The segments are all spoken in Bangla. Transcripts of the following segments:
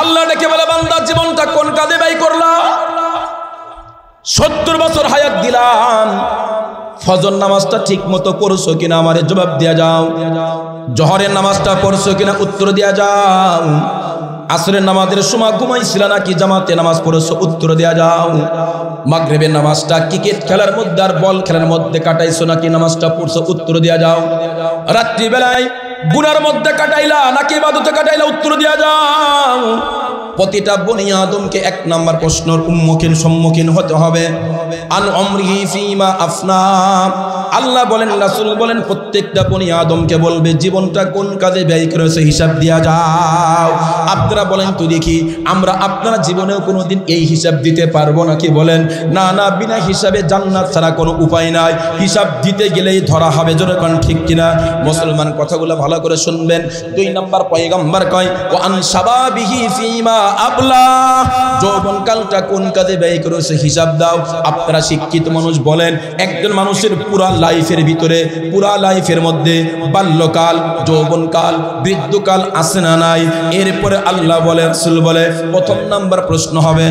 আল্লাহ ডেকে বলে, বান্দা জীবনটা কোন কাজে ব্যয় করলা? 70 বছর হায়াত দিলাম, ফজর নামাজটা ঠিক মতো পড়ছো কিনা আমারে জবাব দিয়া যাও। জোহরের নামাজটা পড়ছো কিনা উত্তর দিয়া যাও। আসরের নামাজের সময় ঘুমাইছিল নাকি জামাতে নামাজ পড়ছো উত্তর দিয়া যাও। মাগরিবের নামাজটা ক্রিকেট খেলার মধ্যে আর বল খেলার মধ্যে কাটাইছো নাকি নামাজটা পড়ছো উত্তর দিয়া যাও। রাত্রি বেলায় গুনার মধ্যে কাটাইলা নাকি ইবাদতে কাটাইলা উত্তর দিয়া যাও। প্রতিটা বনি আদমকে এক নাম্বার প্রশ্নের সম্মুখীন হতে হবে, আন উমরিহি ফিমা আফনা। আল্লাহ বলেন, রাসূল বলেন, প্রত্যেকটা বনি আদমকে বলবে জীবনটা কোন কাজে ব্যয় করেছে হিসাব দিয়া যাও। আপনারা বলেন তো দেখি, আমরা আপনারা জীবনেও কোনোদিন এই হিসাব দিতে পারবো নাকি? বলেন না, না, বিনা হিসাবে জান্নাত ছাড়া কোনো উপায় নাই। হিসাব দিতে গেলেই ধরা হবে, জোরে কোন ঠিক কিনা? মুসলমান কথাগুলো ভালো করে শুনবেন। 2 নাম্বার পয়গম্বর কয়, ওয়া আন শাবাবিহি ফিমা আবলা। যৌবনকালটা কোন কাজে ব্যয় করেছে হিসাব দাও। আপনারা শিক্ষিত মানুষ বলেন, একজন মানুষের পুরা লাইফের ভিতরে, পুরা লাইফের মধ্যে বাল্যকাল, যৌবনকাল, বৃদ্ধকাল আছে না নাই? এরপরে আল্লাহ বলে, রাসূল বলে, প্রথম নাম্বার প্রশ্ন হবে,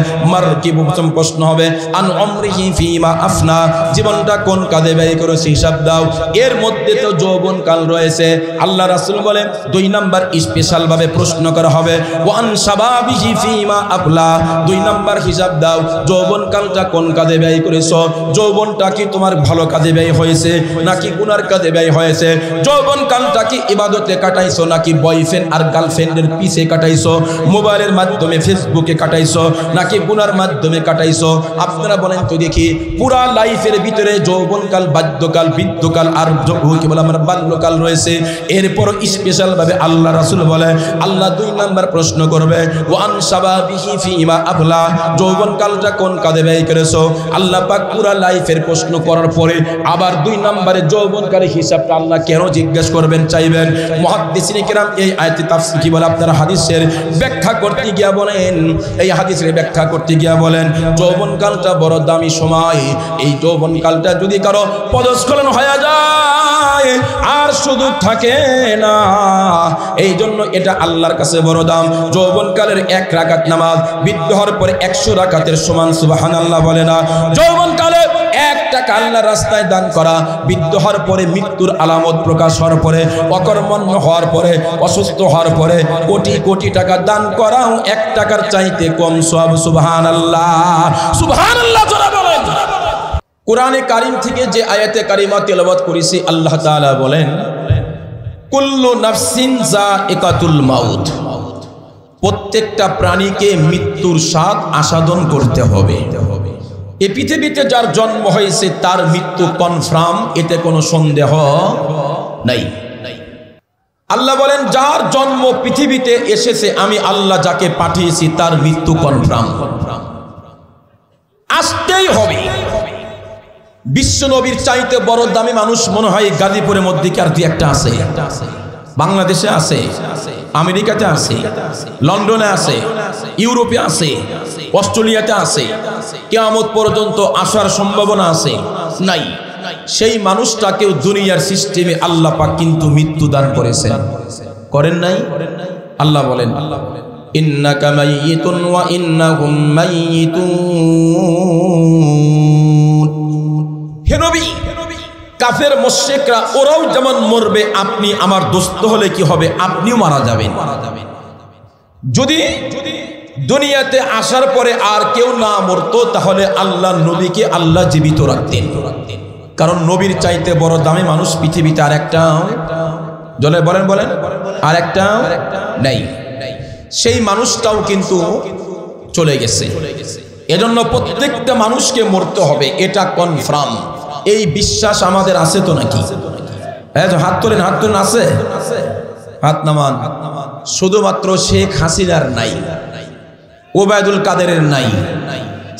প্রথম প্রশ্ন হবে, আন উমরিহি ফিমা আফনা। জীবনটা কোন কাজে ব্যয় করেছে হিসাব দাও। এর মধ্যে তো যৌবনকাল রয়েছে। আল্লাহ রাসূল বলে 2 নাম্বার স্পেশাল ভাবে প্রশ্ন করা হবে, ওয়া আন শাবাবিহি ফিমা আবলা। 2 নাম্বার হিসাব দাও, যৌবনকালটা কোন কাজে ব্যয় করেছো। যৌবনটা কি তোমার ভালো কাজে ব্যয় হয়েছে নাকি গুনার কাজে ব্যয় হয়েছে? যৌবনকালটা কি ইবাদতে কাটাইছো নাকি বয়ফ্রেন্ড আর গার্লফ্রেন্ডের পিছে কাটাইছো, মোবাইলের মাধ্যমে ফেসবুকে কাটাইছো নাকি গুনার মাধ্যমে কাটাইছো? আপনারা বলেন তো দেখি, পুরা লাইফের ভিতরে যৌবনকাল, বাল্যকাল, বৃদ্ধকাল আর কি বলে আমরা বাল্যকাল রয়েছে। এরপর স্পেশাল ভাবে আল্লাহ রাসূল বলে, আল্লাহ 2 নাম্বার প্রশ্ন করবে, ওয়া আন শাবাবিহি ফিমা আবলা। যৌবনকালটা কোন কাজে ব্যয় করেছো। আল্লাহ পাক পুরা লাইফের প্রশ্ন করার পরে আবার 2 নম্বরে যৌবনকালের হিসাবটা আল্লাহ কেন জিজ্ঞেস করবেন চাইবেন? মুহাদ্দিসিনে কেরাম এই আয়াতে তাফসীর কি বলে, আপনারা হাদিসের ব্যাখ্যা করতে গিয়া বলেন, এই হাদিসের ব্যাখ্যা করতে গিয়া বলেন, যৌবনকালটা বড় দামি সময়। এই যৌবনকালটা যদি কারো পদস্খলন হয়ে যায় আর সুযোগ থাকে না, এই জন্য এটা আল্লাহর কাছে বড় দাম। যৌবনকালের 1 রাকাত নামাজ বৃদ্ধ হওয়ার পরে 100 রাকাতের সমান, সুবহানাল্লাহ বলে না? যৌবনকালে 1 টাকা আল্লাহর রাস্তায় দান করা, বৃদ্ধ হওয়ার পরে মৃত্যুর আলামত প্রকাশ হওয়ার পরে, অকর্মণ্য হওয়ার পরে, অসুস্থ হওয়ার পরে কোটি কোটি টাকা দান করাও 1 টাকার চাইতে কম সওয়াব। সুবহানাল্লাহ, সুবহানাল্লাহ জোরে বলেন। কোরআনে কারীম থেকে যে আয়াতে কারিমা তেলাওয়াত করেছি, আল্লাহ তাআলা বলেন, কুল্লু নাফসিন যায়িকাতুল মাউত। প্রত্যেকটা প্রাণীকে মৃত্যুর স্বাদ আস্বাদন করতে হবে। এই পৃথিবীতে যার জন্ম হয়েছে তার মৃত্যু কনফার্ম, এতে কোনো সন্দেহ নাই। আল্লাহ বলেন, যার জন্ম পৃথিবীতে এসেছে, আমি আল্লাহ যাকে পাঠিয়েছি তার মৃত্যু কনফার্ম, আসতেই হবে। বিশ্ব নবীর চাইতে বড় দামি মানুষ মনে হয় গাজীপুরের মধ্যে কি আর 2-1টা আছে? বাংলাদেশে আছে, আমেরিকাতে আছে, লন্ডনে আছে, ইউরোপে আছে, অস্ট্রেলিয়াতে আছে। কিয়ামত পর্যন্ত আসার সম্ভাবনা আছে নাই? সেই মানুষটাকেও দুনিয়ার সিস্টেমে আল্লাহ পাক কিন্তু মৃত্যু দান করেছেন, করেন নাই? আল্লাহ বলেন, ইন্নাকা মাইয়িতুন ওয়া ইন্নাহুম মাইয়িতুন। হে নবী, কাফের মুশরিকরা ওরাও যেমন মরবে, আপনি আমার দোস্ত হলে কি হবে? আপনিও মারা যাবেন। যদি দুনিয়াতে আসার পরে আর কেউ না মরতো, তাহলে আল্লাহ নবীকে আল্লাহ জীবিত রাখতেন। কারণ নবীর চাইতে বড় দামি মানুষ পৃথিবীতে আর একটা, জলে বলেন বলেন, আর একটা নাই। সেই মানুষটাও কিন্তু চলে গেছে। এজন্য প্রত্যেকটা মানুষকে মরতে হবে, এটা কনফার্ম। এই বিশ্বাস আমাদের আছে তো নাকি? হ্যাঁ, হাত তোলেন, হাত তোলেন, আছে? হাত নামান। শুধুমাত্র শেখ হাসিনার নাই, ওবায়দুল কাদেরের নাই,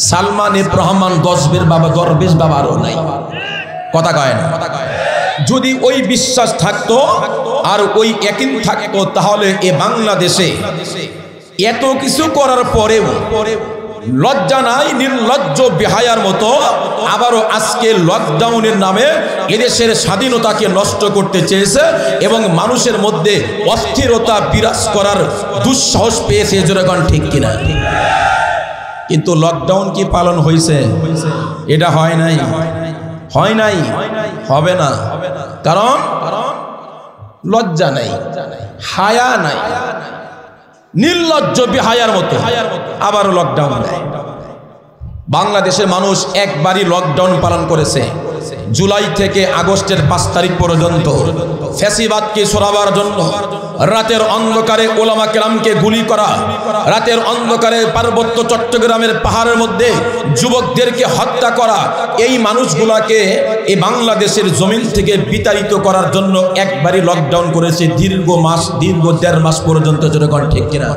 সালমান এফ রহমান দরবেশ বাবারও নাই। কথা কয় না? যদি ওই বিশ্বাস থাকতো আর ওই ইয়াকিন থাকতো, তাহলে এ বাংলাদেশে এত কিছু করার পরেও লজ্জা নাই, নির্লজ্জ বেহায়ার মতো আবারও আজকে লকডাউনের নামে এদেশের স্বাধীনতাকে নষ্ট করতে চেয়েছে এবং মানুষের মধ্যে অস্থিরতা বিরাজ করার দুঃসাহস পেয়েছে। যেরকম ঠিক কিনা? কিন্তু লকডাউন কি পালন হয়েছে? এটা হয় নাই, হয় নাই, হবে না। কারণ লজ্জা নাই, হায়া নাই, নির্লজ্জ বেহায়ার মতো আবারও লকডাউন দেয়। বাংলাদেশের মানুষ একবারই লকডাউন পালন করেছে, জুলাই থেকে আগস্টের 5 তারিখ পর্যন্ত ফ্যাসিবাদকে সরাবার জন্য। রাতের অন্ধকারে ওলামা কেরামকে গুলি করা, রাতের অন্ধকারে পার্বত্য চট্টগ্রামের পাহাড়ের মধ্যে যুবকদেরকে হত্যা করা, এই মানুষগুলাকে এই বাংলাদেশের জমিন থেকে বিতাড়িত করার জন্য একবারই লকডাউন করেছে দীর্ঘ 1.5 মাস পর্যন্ত। যেরকম ঠিক কিনা?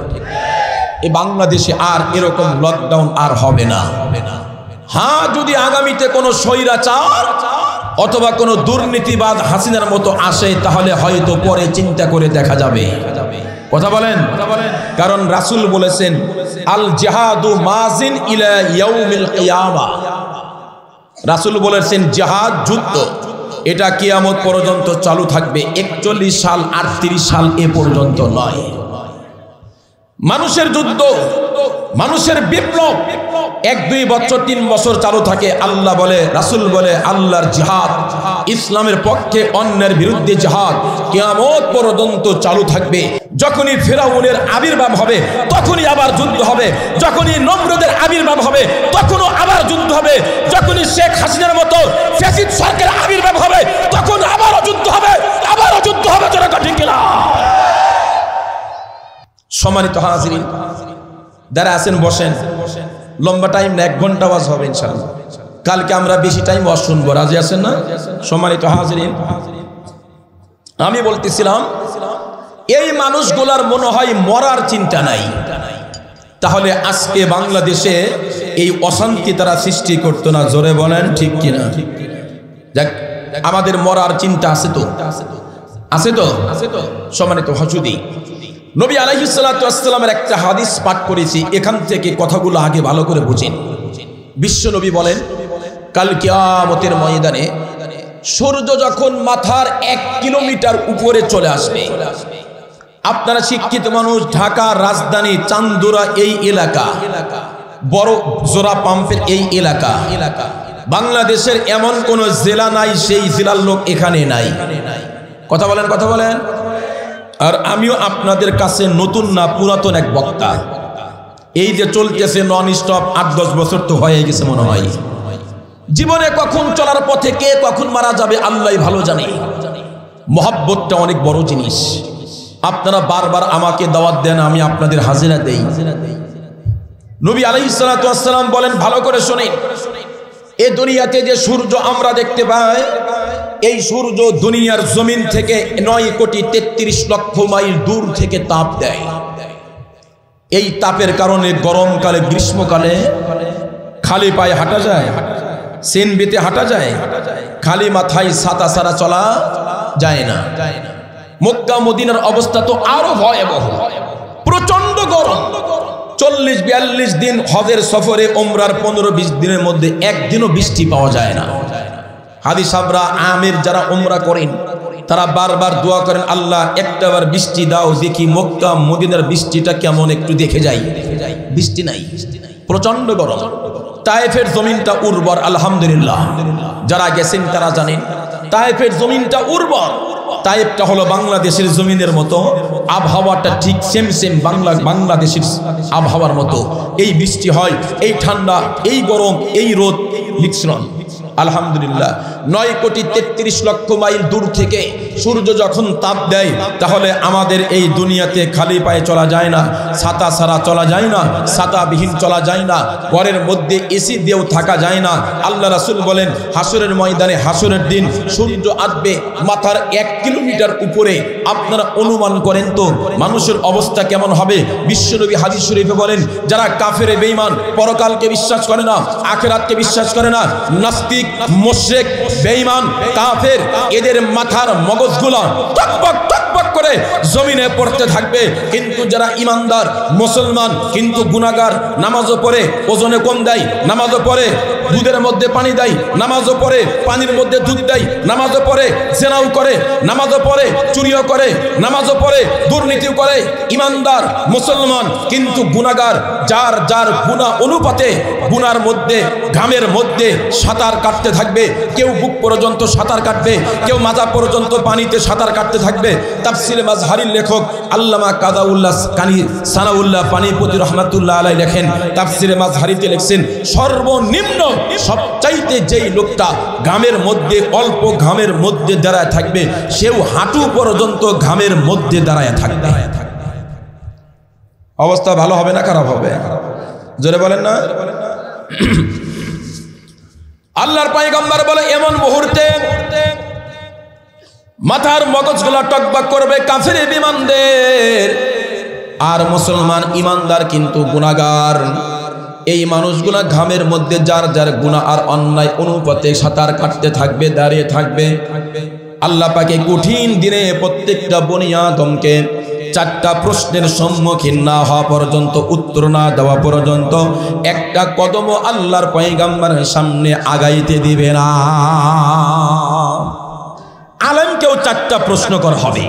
এই বাংলাদেশে আর এরকম লকডাউন আর হবে না। হ্যাঁ, যদি আগামীতে কোনো স্বৈরাচার অথবা কোনো দুর্নীতিবাদ হাসিনার মতো আসে তাহলে হয়তো পরে চিন্তা করে দেখা যাবে। কথা বলেন? কারণ রাসূল বলেছেন, আল জিহাদু মাজিন ইলা ইয়াউমিল কিয়ামা। রাসূল বলেছেন জিহাদ, যুদ্ধ, এটা কিয়ামত পর্যন্ত চালু থাকবে। 41 সাল 38 সাল এ পর্যন্ত নয়। মানুষের যুদ্ধ, মানুষের বিপ্লব 1-2 বছর 3 বছর চালু থাকে। আল্লাহ বলে, রাসূল বলে, আল্লাহর জিহাদ, ইসলামের পক্ষে অন্যের বিরুদ্ধে জিহাদ কিয়ামত পর্যন্ত চালু থাকবে। যখনই ফিরাউনের আবির্ভাব হবে তখনই আবার যুদ্ধ হবে, যখনই নমরুদের আবির্ভাব হবে তখনও আবার যুদ্ধ হবে, যখনই শেখ হাসিনার মতো ফ্যাসিদ সরকারের আবির্ভাব হবে তখন আবারও যুদ্ধ হবে, আবারও যুদ্ধ হবে। জনতা ঠিক কিনা? সম্মানিত হাজিরিন, যারা আছেন বসেন, লম্বা টাইম না, 1 ঘন্টা ওয়াজ হবে ইনশাআল্লাহ। কালকে আমরা বেশি টাইম ওয়াজ শুনবো, রাজি আছেন না? সম্মানিত হাজিরিন, আমি বলতেছিলাম এই মানুষগুলার মনে হয় মরার চিন্তা নাই, তাহলে আজকে বাংলাদেশে এই অশান্তি তারা সৃষ্টি করতো না। জোরে বলেন ঠিক কিনা? দেখ, আমাদের মরার চিন্তা আছে তো, আছে তো। সম্মানিত হাজুদি, নবী আলাইহিস সালাতু ওয়াস সালামের একটা হাদিস পাঠ করেছি, এখান থেকে কথাগুলো আগে ভালো করে বুঝেন। বিশ্ব নবী বলেন, কাল কিয়ামতের ময়দানে সূর্য যখন মাথার 1 কিলোমিটার উপরে চলে আসবে, আপনারা শিক্ষিত মানুষ, ঢাকা রাজধানী, চান্দুরা এই এলাকা, বড় জোড়া পাম্পের এই এলাকা, বাংলাদেশের এমন কোন জেলা নাই সেই জেলার লোক এখানে নাই। কথা বলেন, কথা বলেন। আর আমিও আপনাদের কাছে নতুন না, পুরাতন এক বক্তা। এই যে চলতেছে নন স্টপ 8-10 বছর তো হয়ে গেছে মনে হয়। জীবনে কখন চলার পথে কে কখন মারা যাবে আল্লাহই ভালো জানে। মহব্বতটা অনেক বড় জিনিস। আপনারা বারবার আমাকে দাওয়াত দেন, আমি আপনাদের হাজিরা দেই। নবী আলাইহিস সালাতু ওয়াস সালাম বলেন, ভালো করে শুনেন, এই দুনিয়াতে যে সূর্য আমরা দেখতে পাই, এই সূর্য দুনিয়ার জমিন থেকে 9,33,00,000 মাইল দূর থেকে তাপ দেয়। এই তাপের কারণে গরমকালে, গ্রীষ্মকালে খালি পায়ে হাঁটা যায়, সেন বেতে হাঁটা যায়, খালি মাথায় ছাতা ছাড়া চলা যায় না। মক্কা মদিনার অবস্থা তো আরো ভয়াবহ, প্রচন্ড গরম। 40-42 দিন হজের সফরে, ওমরার 15-20 দিনের মধ্যে একদিনও বৃষ্টি পাওয়া যায় না। হাজি সাহেবরা, আমির যারা উমরা করেন, তারা বারবার দোয়া করেন, আল্লাহ একটাবার বৃষ্টি দাও, দেখি মক্কা মদিনার বৃষ্টিটা কেমন, একটু দেখে যাই। বৃষ্টি নাই, প্রচন্ড গরম। তায়েফের জমিনটা উর্বর, আলহামদুলিল্লাহ। যারা গেছেন তারা জানেন তায়েফের জমিনটা উর্বর। তায়েফটা হলো বাংলাদেশের জমিনের মতো, আবহাওয়াটা ঠিক সেম বাংলাদেশের আবহাওয়ার মতো। এই বৃষ্টি হয়, এই ঠান্ডা, এই গরম, এই রোদ মিশ্রণ। আলহামদুলিল্লাহ। 9,33,00,000 মাইল দূর থেকে সূর্য যখন তাপ দেয়, তাহলে আমাদের এই দুনিয়াতে খালি পায়ে চলা যায় না, ছাতা ছাড়া চলা যায় না, ছাতাবিহীন চলা যায় না, ঘরের মধ্যে এসি দিয়েও থাকা যায় না। আল্লাহ রাসূল বলেন, হাসরের ময়দানে, হাসরের দিন সূর্য আসবে মাথার 1 কিলোমিটার উপরে। আপনারা অনুমান করেন তো মানুষের অবস্থা কেমন হবে। বিশ্বনবী হাদিস শরীফে বলেন, যারা কাফের, বেঈমান, পরকালকে বিশ্বাস করে না, আখিরাতকে বিশ্বাস করে না, নাস্তিক, নাস্তিক, মুশরিক, বেঈমান, কাফের এদের মাথার মগজগুলো টকবক টকবক করে জমিনে পড়তে থাকবে। কিন্তু যারা ইমানদার মুসলমান কিন্তু গুনাহগার, নামাজও পড়ে ওজনে কম দেয়, নামাজও পড়ে দুধের মধ্যে পানি দেয়, নামাজও পড়ে পানির মধ্যে দুধ দেয়, নামাজও পড়ে জেনাও করে, নামাজও পড়ে চুরিও করে, নামাজও পড়ে দুর্নীতিও করে, ইমানদার মুসলমান কিন্তু গুনাহগার, যার যার গুনাহ অনুপাতে গুনার মধ্যে ঘামের মধ্যে সাঁতার কাটতে থাকবে। কেউ বুক পর্যন্ত সাঁতার কাটবে, কেউ মাজা পর্যন্ত পানিতে সাঁতার কাটতে থাকবে। তাফসিরে মাজহারির লেখক আল্লামা কাদাউল্লাহ কানি সানাউল্লাহ পানিপতি রহমাতুল্লাহ আলাইহি লেখেন, তাফসিরে মাজহারিতে লিখছেন সর্বনিম্ন সবচাইতে যেই লোকটা ঘামের মধ্যে অল্প ঘামের মধ্যে দাঁড়ায় থাকবে সেও হাঁটু পর্যন্ত ঘামের মধ্যে দাঁড়ায় থাকবে। অবস্থা ভালো হবে না খারাপ হবে? জোরে বলেন না। আল্লাহর পয়গম্বর বলে এমন মুহূর্তে মাথার মগজগুলা টকবক করবে কাফের বিমানদের, আর মুসলমান ইমানদার কিন্তু গুনাহগার। এই মানুষগুলা ঘামের মধ্যে যার যার গুনাহ আর অন্যায় অনুপাতে সাঁতার কাটতে থাকবে, দাঁড়িয়ে থাকবে। আল্লাহ পাকে কঠিন দিনে প্রত্যেকটা বনি আদমকে চারটা প্রশ্নের সম্মুখীন না হওয়া পর্যন্ত, উত্তর না দেওয়া পর্যন্ত একটা কদমও আল্লাহর পয়গম্বরের সামনে আগাইতে দিবে না। আলেমকেও চারটা প্রশ্ন করা হবে,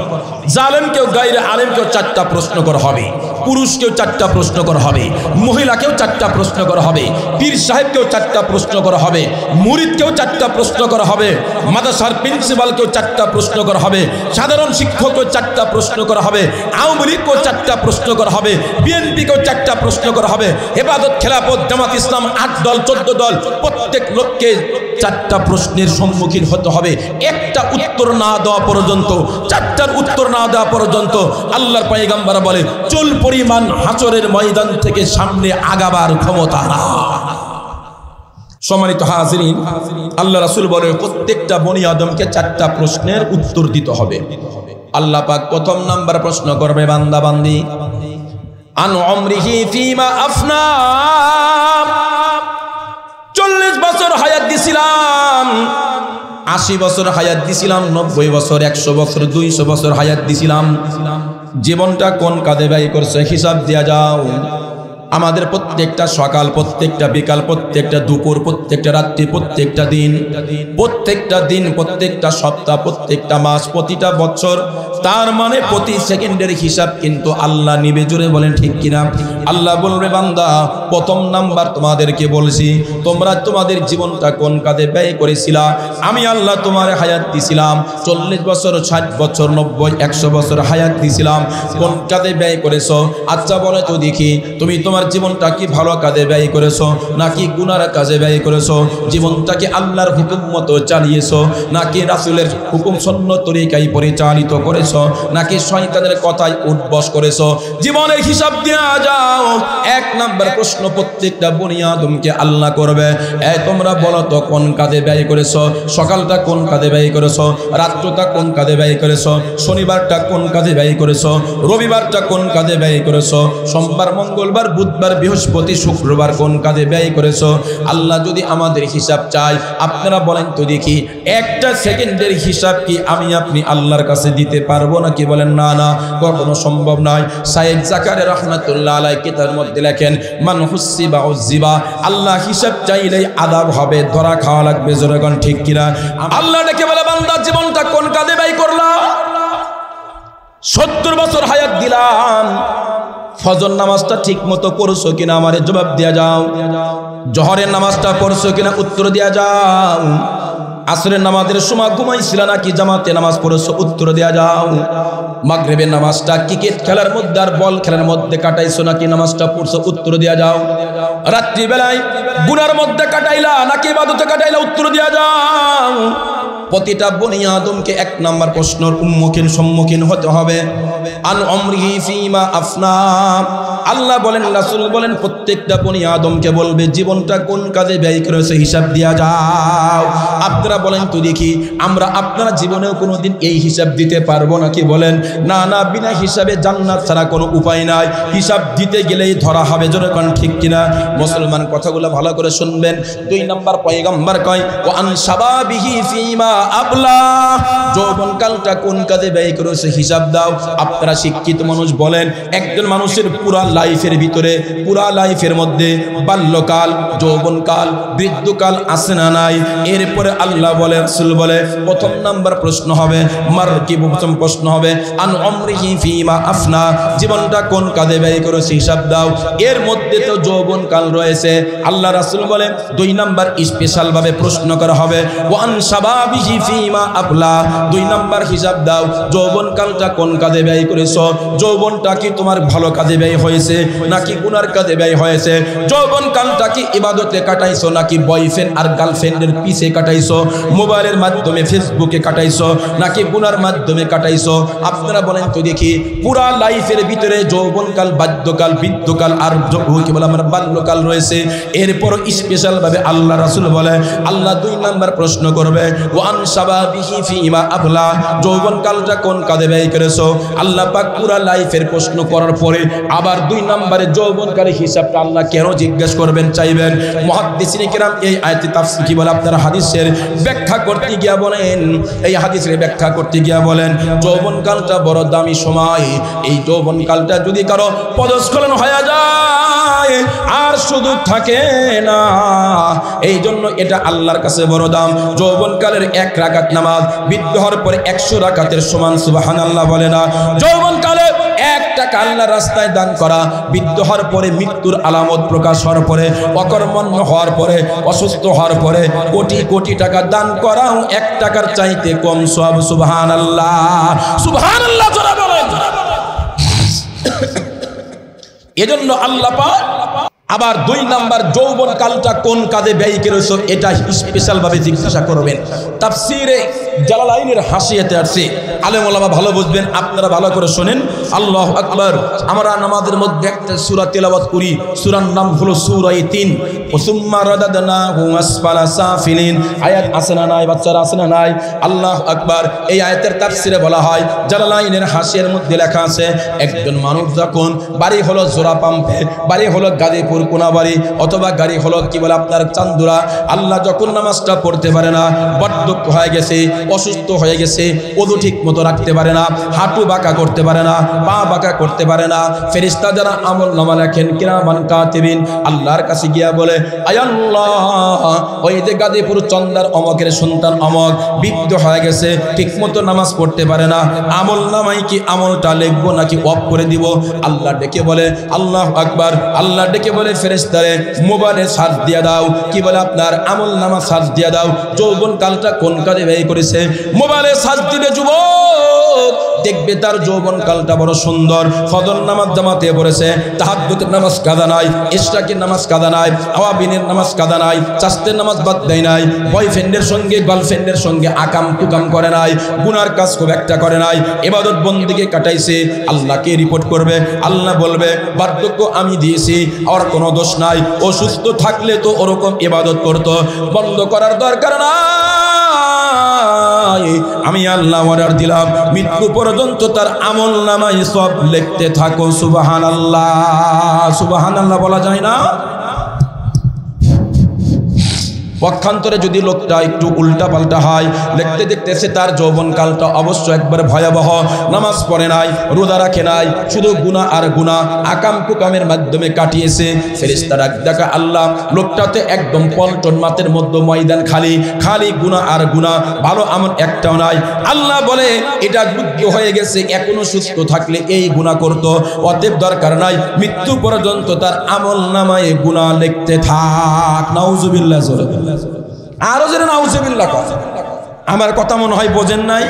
জালেমকেও গায়রে আলেমকেও চারটা প্রশ্ন করা হবে, পুরুষকেও চারটা প্রশ্ন করা হবে, মহিলাকেও চারটা প্রশ্ন করা হবে, পীর সাহেবকেও চারটা প্রশ্ন করা হবে, মুরিদকেও চারটা প্রশ্ন করা হবে, মাদ্রাসার প্রিন্সিপালকেও চারটা প্রশ্ন করা হবে, সাধারণ শিক্ষককেও চারটা প্রশ্ন করা হবে, আওয়ামী লীগকেও চারটা প্রশ্ন করা হবে, বিএনপিকেও চারটা প্রশ্ন করা হবে, হেফাজত খেলাফত জামাত ইসলাম 8 দল 14 দল প্রত্যেক লোককে চারটা প্রশ্নের সম্মুখীন হতে হবে। একটা উত্তর না দেওয়া পর্যন্ত, চারটার উত্তর না দেওয়া পর্যন্ত আল্লাহর পয়গম্বর বলে চুল পরিমাণ হাসরের ময়দান থেকে সামনে আগাবার ক্ষমতা না। সম্মানিত হাজিরিন, আল্লাহ রাসূল বলে প্রত্যেকটা বনি আদমকে চারটা প্রশ্নের উত্তর দিতে হবে। আল্লাহ পাক প্রথম নাম্বার প্রশ্ন করবে বান্দা বান্দি, আন উমরিহি ফিমা আফনা, 40 বছর হায়াত দিছিলাম, 80 বছর হায়াত দিছিলাম, 90 বছর, 100 বছর, 200 বছর হায়াত দিছিলাম, জীবনটা কোন কাজে ব্যয় করছে হিসাব দিয়া যাও। আমাদের প্রত্যেকটা সকাল, প্রত্যেকটা বিকাল, প্রত্যেকটা দুপুর, প্রত্যেকটা রাত্রি, প্রত্যেকটা দিন, প্রত্যেকটা সপ্তাহ, প্রত্যেকটা মাস, প্রতিটা বছর, তার মানে প্রতি সেকেন্ডের হিসাব কিন্তু আল্লাহ নিবে। জোরে বলেন ঠিক কিনা? আল্লাহ বলবে বান্দা প্রথম নাম্বার তোমাদেরকে বলছি, তোমরা তোমাদের জীবনটা কোন কাজে ব্যয় করেছিলা। আমি আল্লাহ তোমার হায়াত দিছিলাম 40 বছর, 60 বছর, 90, 100 বছর হায়াত দিছিলাম, কোন কাজে ব্যয় করেছো? আচ্ছা বলে তো দেখি, তুমি তোমার জীবনটা কি ভালো কাজে ব্যয় করেছো নাকি গুনার কাজে ব্যয় করেছো? জীবনটা কি আল্লাহর হুকুম মতো চালিয়েছো নাকি রাসূলের হুকুম সুন্নাত তরিকায় পরিচালিত করেছো নাকি শয়তানের কথায় উঠবস করেছো? জীবনের হিসাব দেয়া যাও। এক নাম্বার প্রশ্ন প্রত্যেকটা বনি আদমকে আল্লাহ করবে, এই তোমরা বলো তো কোন কাজে ব্যয় করেছো? সকালটা কোন কাজে ব্যয় করেছো? রাত্রটা কোন কাজে ব্যয় করেছো? শনিবারটা কোন কাজে ব্যয় করেছো? রবিবারটা কোন কাজে ব্যয় করেছো? সোমবার, মঙ্গলবার, বুধবার, বৃহস্পতি, শুক্রবার কোন কাজে ব্যয় করেছো? আল্লাহ যদি আমাদের হিসাব চাই, আপনারা বলেন তো দেখি, একটা সেকেন্ডের হিসাব কি আমি আপনি আল্লাহর কাছে দিতে পারবো নাকি? বলেন না, না, কখনো সম্ভব নয়। সাইয়েদ জাকারিয়া রাহমাতুল্লাহ আলাইহি কিতাবের মধ্যে লেখেন, মান হুসিবা উযিবা, আল্লাহ হিসাব চাইলেই আযাব হবে, ধরা খাওয়া লাগবে। জোরে কোন ঠিক কিনা? আল্লাহ ডেকে বলে বান্দা জীবনটা কোন কাজে ব্যয় করলা? 70 বছর হায়াত দিলাম, ফজর নামাজটা ঠিক মতো পড়ছো কিনা আমারে জবাব দিয়া যাও। জোহরের নামাজটা পড়ছো কিনা উত্তর দিয়া যাও। আসরের নামাজের সময় ঘুমাইছিলা নাকি জামাতে নামাজ পড়ছো উত্তর দিয়া যাও। মাগরিবের নামাজটা ক্রিকেট খেলার মধ্যে আর বল খেলার মধ্যে কাটাইছো নাকি নামাজটা পড়ছো উত্তর দিয়া যাও। রাত্রি বেলায় গুনার মধ্যে কাটাইলা নাকি ইবাদতে কাটাইলা উত্তর দিয়া যাও। প্রতিটা বনি আদমকে এক নাম্বার প্রশ্নের সম্মুখীন হতে হবে, আন উমরিহি ফিমা আফনা, আল্লাহ বলেন, রাসূল বলেন, প্রত্যেকটা বনি আদমকে বলবে জীবনটা কোন কাজে ব্যয় করেছে হিসাব দিয়া যাও। আপনারা বলেন তো দেখি, আমরা আপনারা জীবনেও কোনোদিন এই হিসাব দিতে পারবো নাকি? বলেন না, না, বিনা হিসাবে জান্নাত ছাড়া কোনো উপায় নাই। হিসাব দিতে গেলেই ধরা হবে, যেরকম ঠিক কিনা? মুসলমান কথাগুলো ভালো করে শুনবেন। 2 নম্বর পয়গম্বর কয়, ওয়া আন শাবাবিহি ফিমা আবলা, যৌবনকালটা কোন কাজে ব্যয় করেছে হিসাব দাও। আপনারা শিক্ষিত মানুষ বলেন, একজন মানুষের পুরা লাইফের ভিতরে, পুরা লাইফের মধ্যে বাল্যকাল, যৌবনকাল, বৃদ্ধকাল আছে না নাই? এরপরে আল্লাহ বলে, রাসূল বলে, প্রথম নাম্বার প্রশ্ন হবে প্রথম প্রশ্ন হবে আন উমরিহি ফিমা আফনা, জীবনটা কোন কাজে ব্যয় করেছে হিসাব দাও। এর মধ্যে তো যৌবনকাল রয়েছে। আল্লাহ রাসূল বলে 2 নাম্বার স্পেশাল ভাবে প্রশ্ন করা হবে ওয়া আন শাবাবিহি ফিমা আবলা, 2 নাম্বার হিসাব দাও, যৌবনকালটা কোন কাজে ব্যয় করেছো? যৌবনটা কি তোমার ভালো কাজে ব্যয় হয়েছে নাকি গুনার কাজে ব্যয় হয়েছে? যৌবনকালটা কি ইবাদতে কাটাইছো নাকি বয়ফ্রেন্ড আর গার্লফ্রেন্ডের পিছে কাটাইছো, মোবাইলের মাধ্যমে ফেসবুকে কাটাইছো নাকি গুনার মাধ্যমে কাটাইছো? আপনারা বলেন তো দেখি, পুরা লাইফের ভিতরে যৌবনকাল, বাল্যকাল, বৃদ্ধকাল আর কি বলে আমরা বাল্যকাল রয়েছে। এরপর স্পেশাল ভাবে আল্লাহ রাসূল বলে, আল্লাহ 2 নাম্বার প্রশ্ন করবে ওয়া আন শাবাবিহি ফিমা আবলা, যৌবনকালটা কোন কাজে ব্যয় করেছো? আল্লাহ পাক পুরা লাইফের প্রশ্ন করার পরে আবার 2 নম্বরে যৌবনকালের হিসাবটা আল্লাহ কেন জিজ্ঞেস করবেন চাইবেন? মুহাদ্দিসিনে কেরাম এই আয়াতে তাফসীর কি বলে, আপনারা হাদিসের ব্যাখ্যা করতে গিয়া বলেন, এই হাদিসের ব্যাখ্যা করতে গিয়া বলেন, যৌবনকালটা বড় দামি সময়। এই যৌবনকালটা যদি কারো পদস্খলন হয়ে যায় আর সুযোগ থাকে না, এই জন্য এটা আল্লাহর কাছে বড় দাম। যৌবনকালের 1 রাকাত নামাজ বৃদ্ধ হওয়ার পরে 100 রাকাতের সমান, সুবহানাল্লাহ বলে না? যৌবনকালে 1 টাকা আল্লাহর রাস্তায় দান করা, বৃদ্ধ হওয়ার পরে, মৃত্যুর আলামত প্রকাশ হওয়ার পরে, অকর্মণ্য হওয়ার পরে, অসুস্থ হওয়ার পরে কোটি কোটি টাকা দান করাও 1 টাকার চাইতে কম সওয়াব। সুবহানাল্লাহ, সুবহানাল্লাহ জোরে বলেন। এজন্য আল্লাহ পাক আবার 2 নাম্বার যৌবনকালটা কোন কাজে ব্যয় করেছো এটা স্পেশাল ভাবে জিজ্ঞাসা করবেন। তাফসীরে জালালাইনের হাসিয়াতে আছে, আলেম ওলামা ভালো বুঝবেন, আপনারা ভালো করে শুনেন। আল্লাহু আকবার। আমরা নামাজের মধ্যে একটা সূরা তেলাওয়াত করি, সূরার নাম হলো সূরা 3, ওয়াসুম্মা রাদাদনাহু আসফালা সাফিলিন। আয়াত আছে না নাই বাচ্চারা? আছে না নাই? আল্লাহু আকবার। এই আয়াতের তাফসীরে বলা হয়, জালালাইনের হাসিয়ার মধ্যে লেখা আছে, একজন মানুষ যখন বাড়ি হলো জোড়া পাম্পে, বাড়ি হলো গাজীপুর কোনাবাড়ি, অথবা গাড়ি হলো কি বলে আপনার চান্দুরা, আল্লাহ যখন নামাজটা পড়তে পারে না, বার্ধক্য হয়ে গেছে, অসুস্থ হয়ে গেছে, ওযু ঠিক মতো রাখতে পারে না, হাঁটু বাঁকা করতে পারে না, পা বাঁকা করতে পারে না, ফেরেশতা যারা আমলনামা লেখেন কিরামান কাতিবিন আল্লাহর কাছে গিয়া বলে, আয় আল্লাহ, ওই যে গাজীপুর চন্দার অমকের সন্তান অমক বৃদ্ধ হয়ে গেছে, ঠিক মতো নামাজ পড়তে পারে না, আমলনামায় কি আমলটা লিখবো নাকি অফ করে দিব? আল্লাহ ডেকে বলে, আল্লাহু আকবার। আল্লাহ ডেকে বলে, ফেরেশতারে মোবাইলে সার্চ দিয়া দাও, কি বলে আপনার আমলনামা সার্চ দিয়া দাও, যৌবনকালটা কোন কাজে ব্যয় করেছে। মোবাইলে সার্চ দিবে যুবক, দেখবে তার যৌবনকালটা বড় সুন্দর। ফজর নামাজ জামাতে পড়েছে, তাহাজ্জুদের নামাজ কাদা নাই, ইশরাকের নামাজ কাদা নাই, আওয়াবিনের নামাজ কাদা নাই, চাষতের নামাজ বাদ দেয় নাই, বয়ফ্রেন্ডের সঙ্গে গার্লফ্রেন্ডের সঙ্গে আকাম টুকাম করে নাই, গুনার কাজ খুব একটা করে নাই, ইবাদত বন্দেগী কাটাইছে। আল্লাহকে রিপোর্ট করবে, আল্লাহ বলবে, বার্ধক্য আমি দিয়েছি, আর কোনো দোষ নাই, অসুস্থ থাকলে তো ওরকম ইবাদত করতো, বন্ধ করার দরকার নাই। আমি আল্লাহ অর্ডার দিলাম, মৃত্যু পর্যন্ত তার আমলনামায় সব লিখতে থাকো। সুবহানাল্লাহ, সুবহানাল্লাহ বলা যায় না? পক্ষান্তরে যদি লোকটা একটু উল্টা পাল্টা হয়, দেখতে দেখতেছে তার যৌবনকালটা অবশ্য একবার ভয়াবহ, নামাজ পড়ে নাই, রোজা রাখে নাই, শুধু গুনাহ আর গুনাহ, আকাম কুকামের মাধ্যমে কাটিয়েছে। ফেরেশতারা দেখা, আল্লাহ লোকটাতে একদম পল্টন মাঠের মধ্যে ময়দান খালি, খালি গুনাহ আর গুনাহ, ভালো আমল একটাও নাই। আল্লাহ বলে, এটা বুদ্ধ হয়ে গেছে, এখনো সুস্থ থাকলে এই গুনাহ করত, অতএব দরকার নাই, মৃত্যু পর্যন্ত তার আমলনামায় গুনাহ লিখতে থাক। নাউজুবিল্লাহ। আরো যেন নাউজুবিল্লাহ কথা। আমার কথা মনে হয় বোঝেন নাই।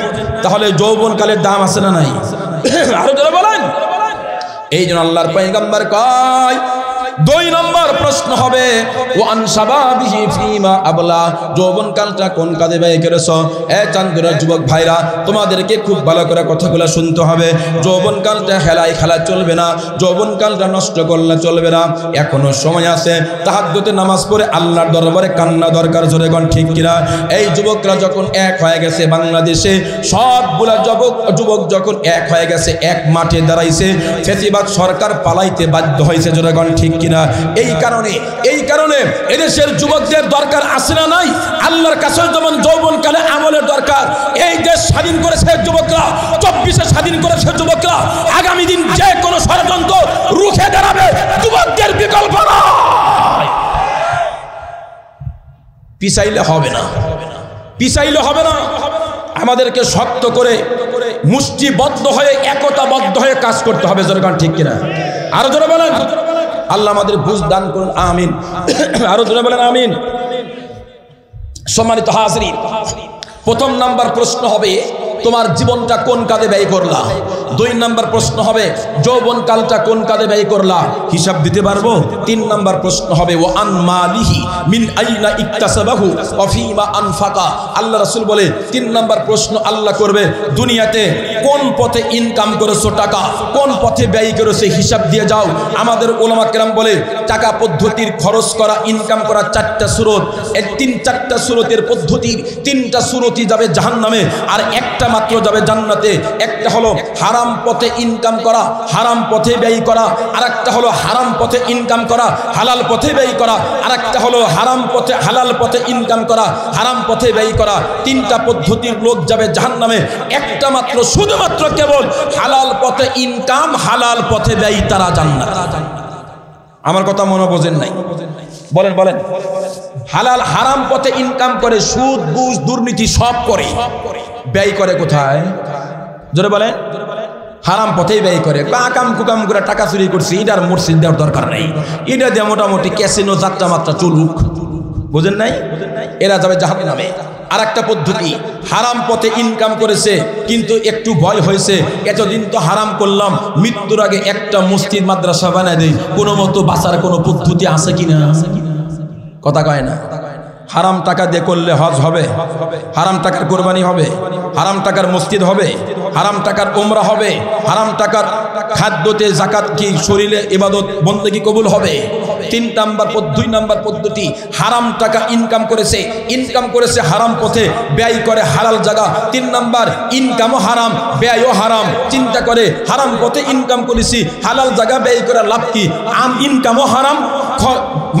তাহলে যৌবনকালের দাম আছে না নাই? আরো যারা বলেন। এই জন্য আল্লাহর পয়গম্বর কয়, 2 নম্বর প্রশ্ন হবে ওয়ান শাবাবিহি ফীমা আবলা, যৌবনকালটা কোন কাজে ব্যয় করেছো? চান্দুরা যুবক ভাইরা, তোমাদেরকে খুব ভালো করে কথাগুলো শুনতে হবে। যৌবনকালটা হেলায় খেলা চলবে না, যৌবনকালটা নষ্ট করলে চলবে না। এখনো সময় আছে, তাহাজ্জুদে নামাজ পড়ে আল্লাহর দরবারে কান্না দরকার, জোরে কোন ঠিক কিনা? এই যুবকরা যখন এক হয়ে গেছে, বাংলাদেশে সবগুলা যুবক যখন এক হয়ে গেছে, এক মাঠে দাঁড়াইছে, ফেসিবাদ সরকার পালাইতে বাধ্য হয়েছে, জোরে কোন ঠিক কিনা? এই কারণে এদেশের যুবকদের দরকার আছে না নাই? আল্লাহর কাছে যেমন যৌবনকালে আমলের দরকার। এই দেশ স্বাধীন করেছে যুবকরা, 24-এ স্বাধীন করেছে যুবকরা। আগামী দিন যে কোনো ষড়যন্ত্র রুখে দাঁড়াবে যুবকদের বিকল্প নাই। পিছাইলে হবে না। আমাদেরকে শক্ত করে মুষ্টিবদ্ধ হয়ে একতাবদ্ধ হয়ে কাজ করতে হবে, জোরে কোন ঠিক কিনা? আরো জোরে বলেন আল্লাহ আমাদের বুঝ দান করুন, আমিন। আরো জোরে বলেন আমিন। সম্মানিত হাজরিন, প্রথম নাম্বার প্রশ্ন হবে তোমার জীবনটা কোন কাজে ব্যয় করলা। 2 নাম্বার প্রশ্ন হবে যৌবনকালটা কোন কাজে ব্যয় করলা, হিসাব দিতে পারবো। 3 নাম্বার প্রশ্ন হবে ও আন মালিহি মিন আইনা ইকতাসাবাহু ওয়া ফীমা আনফাকা। আল্লাহ রাসূল বলে 3 নাম্বার প্রশ্ন আল্লাহ করবে, দুনিয়াতে কোন পথে ইনকাম করেছো টাকা, কোন পথে ব্যয় করেছো, হিসাব দিয়ে যাও। আমাদের উলামা কেরাম বলে টাকা পদ্ধতির খরচ করা, ইনকাম করা 4টা সুরত। এই 3-4টা সুরতের পদ্ধতির 3টা সুরতই যাবে জাহান্নামে, আর একটা মাত্র যাবে জান্নাতে। একটা হলো হারাম পথে ইনকাম করা, হারাম পথে ব্যয় করা, আর একটা হলো হারাম পথে ইনকাম করা, হালাল পথে ব্যয় করা, আর একটা হলো হারাম পথে হালাল পথে ইনকাম করা, হারাম পথে ব্যয় করা। 3টা পদ্ধতির লোক যাবে জাহান্নামে, একটা মাত্র শুধুমাত্র কেবল হালাল পথে ইনকাম, হালাল পথে ব্যয়, তারা জান্নাত। আমার কথা মনে বোঝেন নাই? বলেন। হালাল হারাম পথে ইনকাম করে, সুদ ঘুষ দুর্নীতি সব করে, ব্যয় করে কোথায়? জোরে বলেন। হারাম পথেই ব্যয় করে। কাকাম কুকাম করে টাকা চুরি করছি, এটার মসজিদ দেওয়ার দরকার নেই, এটা দিয়ে মোটামুটি ক্যাসিনো যাত্রা মাত্রা চলুক, বুঝেন নাই? এরা যাবে জাহান্নামে। আর একটা পদ্ধতি, হারাম পথে ইনকাম করেছে কিন্তু একটু ভয় হয়েছে, এতদিন তো হারাম করলাম, মৃত্যুর আগে একটা মসজিদ মাদ্রাসা বানায় দেই, কোনো মতো বাঁচার কোনো পদ্ধতি আছে কিনা? কথা কয় না। হারাম টাকা দিয়ে করলে হজ হবে, হারাম টাকার কোরবানি হবে, হারাম টাকার মসজিদ হবে, হারাম টাকার উমরা হবে, হারাম টাকার খাদ্যতে যাকাত কি শরীরে ইবাদত বন্দেগি কবুল হবে। 2 নাম্বার পদ্ধতি, হারাম টাকা ইনকাম করেছে হারাম পথে, ব্যয় করে হালাল জায়গা। 3 নাম্বার, ইনকামও হারাম ব্যয়ও হারাম, চিন্তা করে হারাম পথে ইনকাম করেছি, হালাল জায়গা ব্যয় করে লাভ কি? ইনকামও হারাম,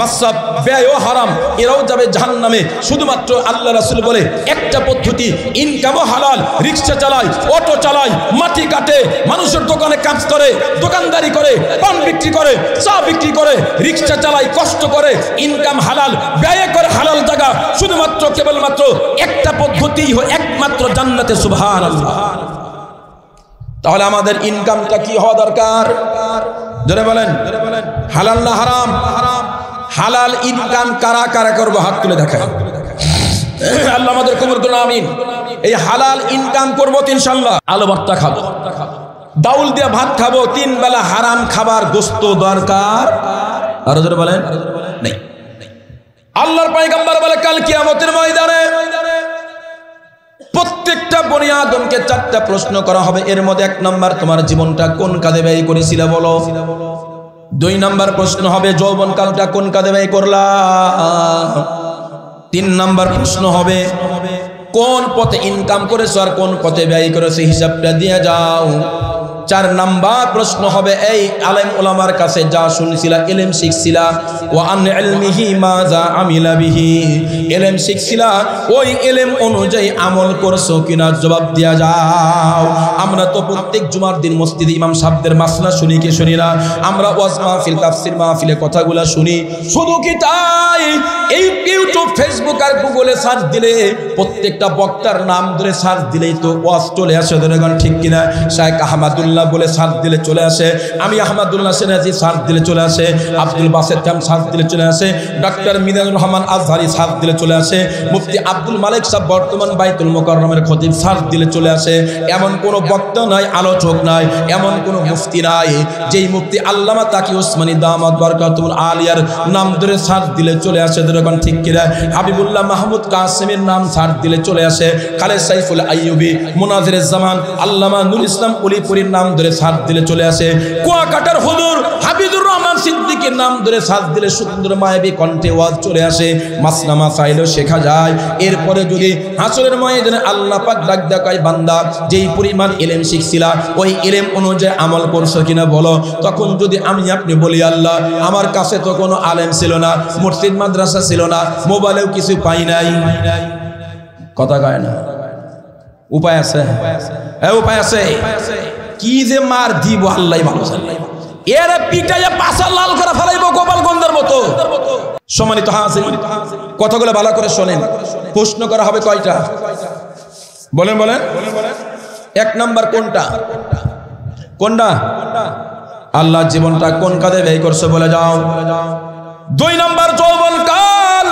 মাসরাফ ব্যয়ও হারাম, এরাও যাবে জাহান্নামে। শুধুমাত্র আল্লাহ রাসূল বলে একটা পদ্ধতি, ইনকামও হালাল, রিকশা চালায়, অটো চালায়, মাটি কাটে, মানুষের দোকানে কাজ করে, দোকানদারি করে, পান বিক্রি করে, চা বিক্রি করে, রিকশা চালায়, কষ্ট করে, ইনকাম হালাল, ব্যয় করে হালাল জায়গা। শুধুমাত্র কেবলমাত্র একটা পদ্ধতি, একমাত্র জান্নাতে। সুবহানাল্লাহ। তাহলে আমাদের ইনকামটা কি হওয়া দরকার? জোরে বলেন। হালাল না হারাম? হালাল ইনকাম কারা কারা করবো হাত তুলে দেখায়। আল্লাহ আমাদের কবুল করুন, আমিন। এই হালাল ইনকাম করবো ইনশাআল্লাহ। আলু ভর্তা খাবো, ডাউল দিয়ে ভাত খাবো, 3 বেলা হারাম খাবার গোস্ত দরকার? আরো জোরে বলেন নেই। আল্লাহর পয়গম্বর বলে কাল কিয়ামতের ময়দানে প্রত্যেকটা বনি আদমকে 4টা প্রশ্ন করা হবে। এর মধ্যে 1 নাম্বার, তোমার জীবনটা কোন কাজে ব্যয় করেছিলে বলো। 2 নাম্বার প্রশ্ন হবে যৌবনকালটা কোন কাজে ব্যয় করলা। 3 নাম্বার প্রশ্ন হবে কোন পথে ইনকাম করেছো আর কোন পথে ব্যয় করেছো, হিসাবটা দিয়ে যাও। 4 নাম্বার প্রশ্ন হবে এই আলেম ওলামার কাছে যা শুনছিলা, ইলম শিখছিলা, ওয়া আন ইলমিহি মাযা আমিলা বিহি, ইলম শিখছিলা, ওই ইলম অনুযায়ী আমল করছো কিনা, জবাব দিয়া যাও। আমরা তো প্রত্যেক জুমার দিন মসজিদে ইমাম সাহেবদের মাসলা শুনি কি শুনি না? আমরা ওয়াজ মাহফিল, তাফসীর মাহফিলে কথাগুলা শুনি। শুধু কি তাই? এই ইউটিউব, ফেসবুক আর গুগলে সার্চ দিলে, প্রত্যেকটা বক্তার নাম ধরে সার্চ দিলেই তো ওয়াজ চলে আসে, ধরে ঠিক কিনা? শাইখ আহমদুল্লাহ আল্লাহ বলে সার্চ দিলে চলে আসে, আমি আহমদুল্লাহ সেনাজি সার্চ দিলে চলে আসে, আব্দুল বাসেত খান সার্চ দিলে চলে আসে, ডক্টর মিজানুর রহমান আজহারি সার্চ দিলে চলে আসে, মুফতি আব্দুল মালিক সাহেব বর্তমান বাইতুল মুকাররমের খতিব সার্চ দিলে চলে আসে। এমন কোনো বক্তা নাই, আলোচক নাই, এমন কোনো মুফতি নাই যেই মুফতি আল্লামা তাকি উসমানী দামাত বরকাতুল আলিয়ার নাম ধরে সার্চ দিলে চলে আসে। যখন ঠিক কিনা হাবিবুল্লাহ মাহমুদ কাসেমের নাম সার্চ দিলে চলে আসে, খালেদ সাইফুল আইয়ুবী, মুনাজির জামান, আল্লামা নুর ইসলাম উলিপুরীর নাম ধরে সার্চ দিলে চলে আসে, কুয়াকাটার হুজুর হাবিবুর রহমান সিদ্দিকীর নাম ধরে সার্চ দিলে সুন্দর মায়াবী কণ্ঠে ওয়াজ চলে আসে, মাসনামা চাইলেও শেখা যায়। এরপরে যদি হাসরের ময়দানে আল্লাহ পাক ডাক দেয়, বান্দা যেই পরিমাণ ইলম শিখছিলা ওই ইলম অনুযায়ী আমল করছো কিনা বলো। তখন যদি আমি আপনি বলি আল্লাহ আমার কাছে তো কোনো আলেম ছিল না, মসজিদ মাদ্রাসা ছিল না, মোবাইলেও কিছু পাই নাই, কথা কয় না, উপায় আছে? হ্যাঁ উপায় আছে। কি যে মার দিব আল্লাহ ভালো জানে, এর পিটাইয়া পাছা লাল করে ফেলাইবো গোপালগঞ্জের মতো। সম্মানিত হাজির, কথাগুলো ভালো করে শোনেন। প্রশ্ন করা হবে কয়টা? বলেন বলেন। এক নাম্বার কোনটা? কোনটা? আল্লাহ জীবনটা কোন কাজে ব্যয় করছে বলে যাও। দুই নাম্বার যৌবন কাল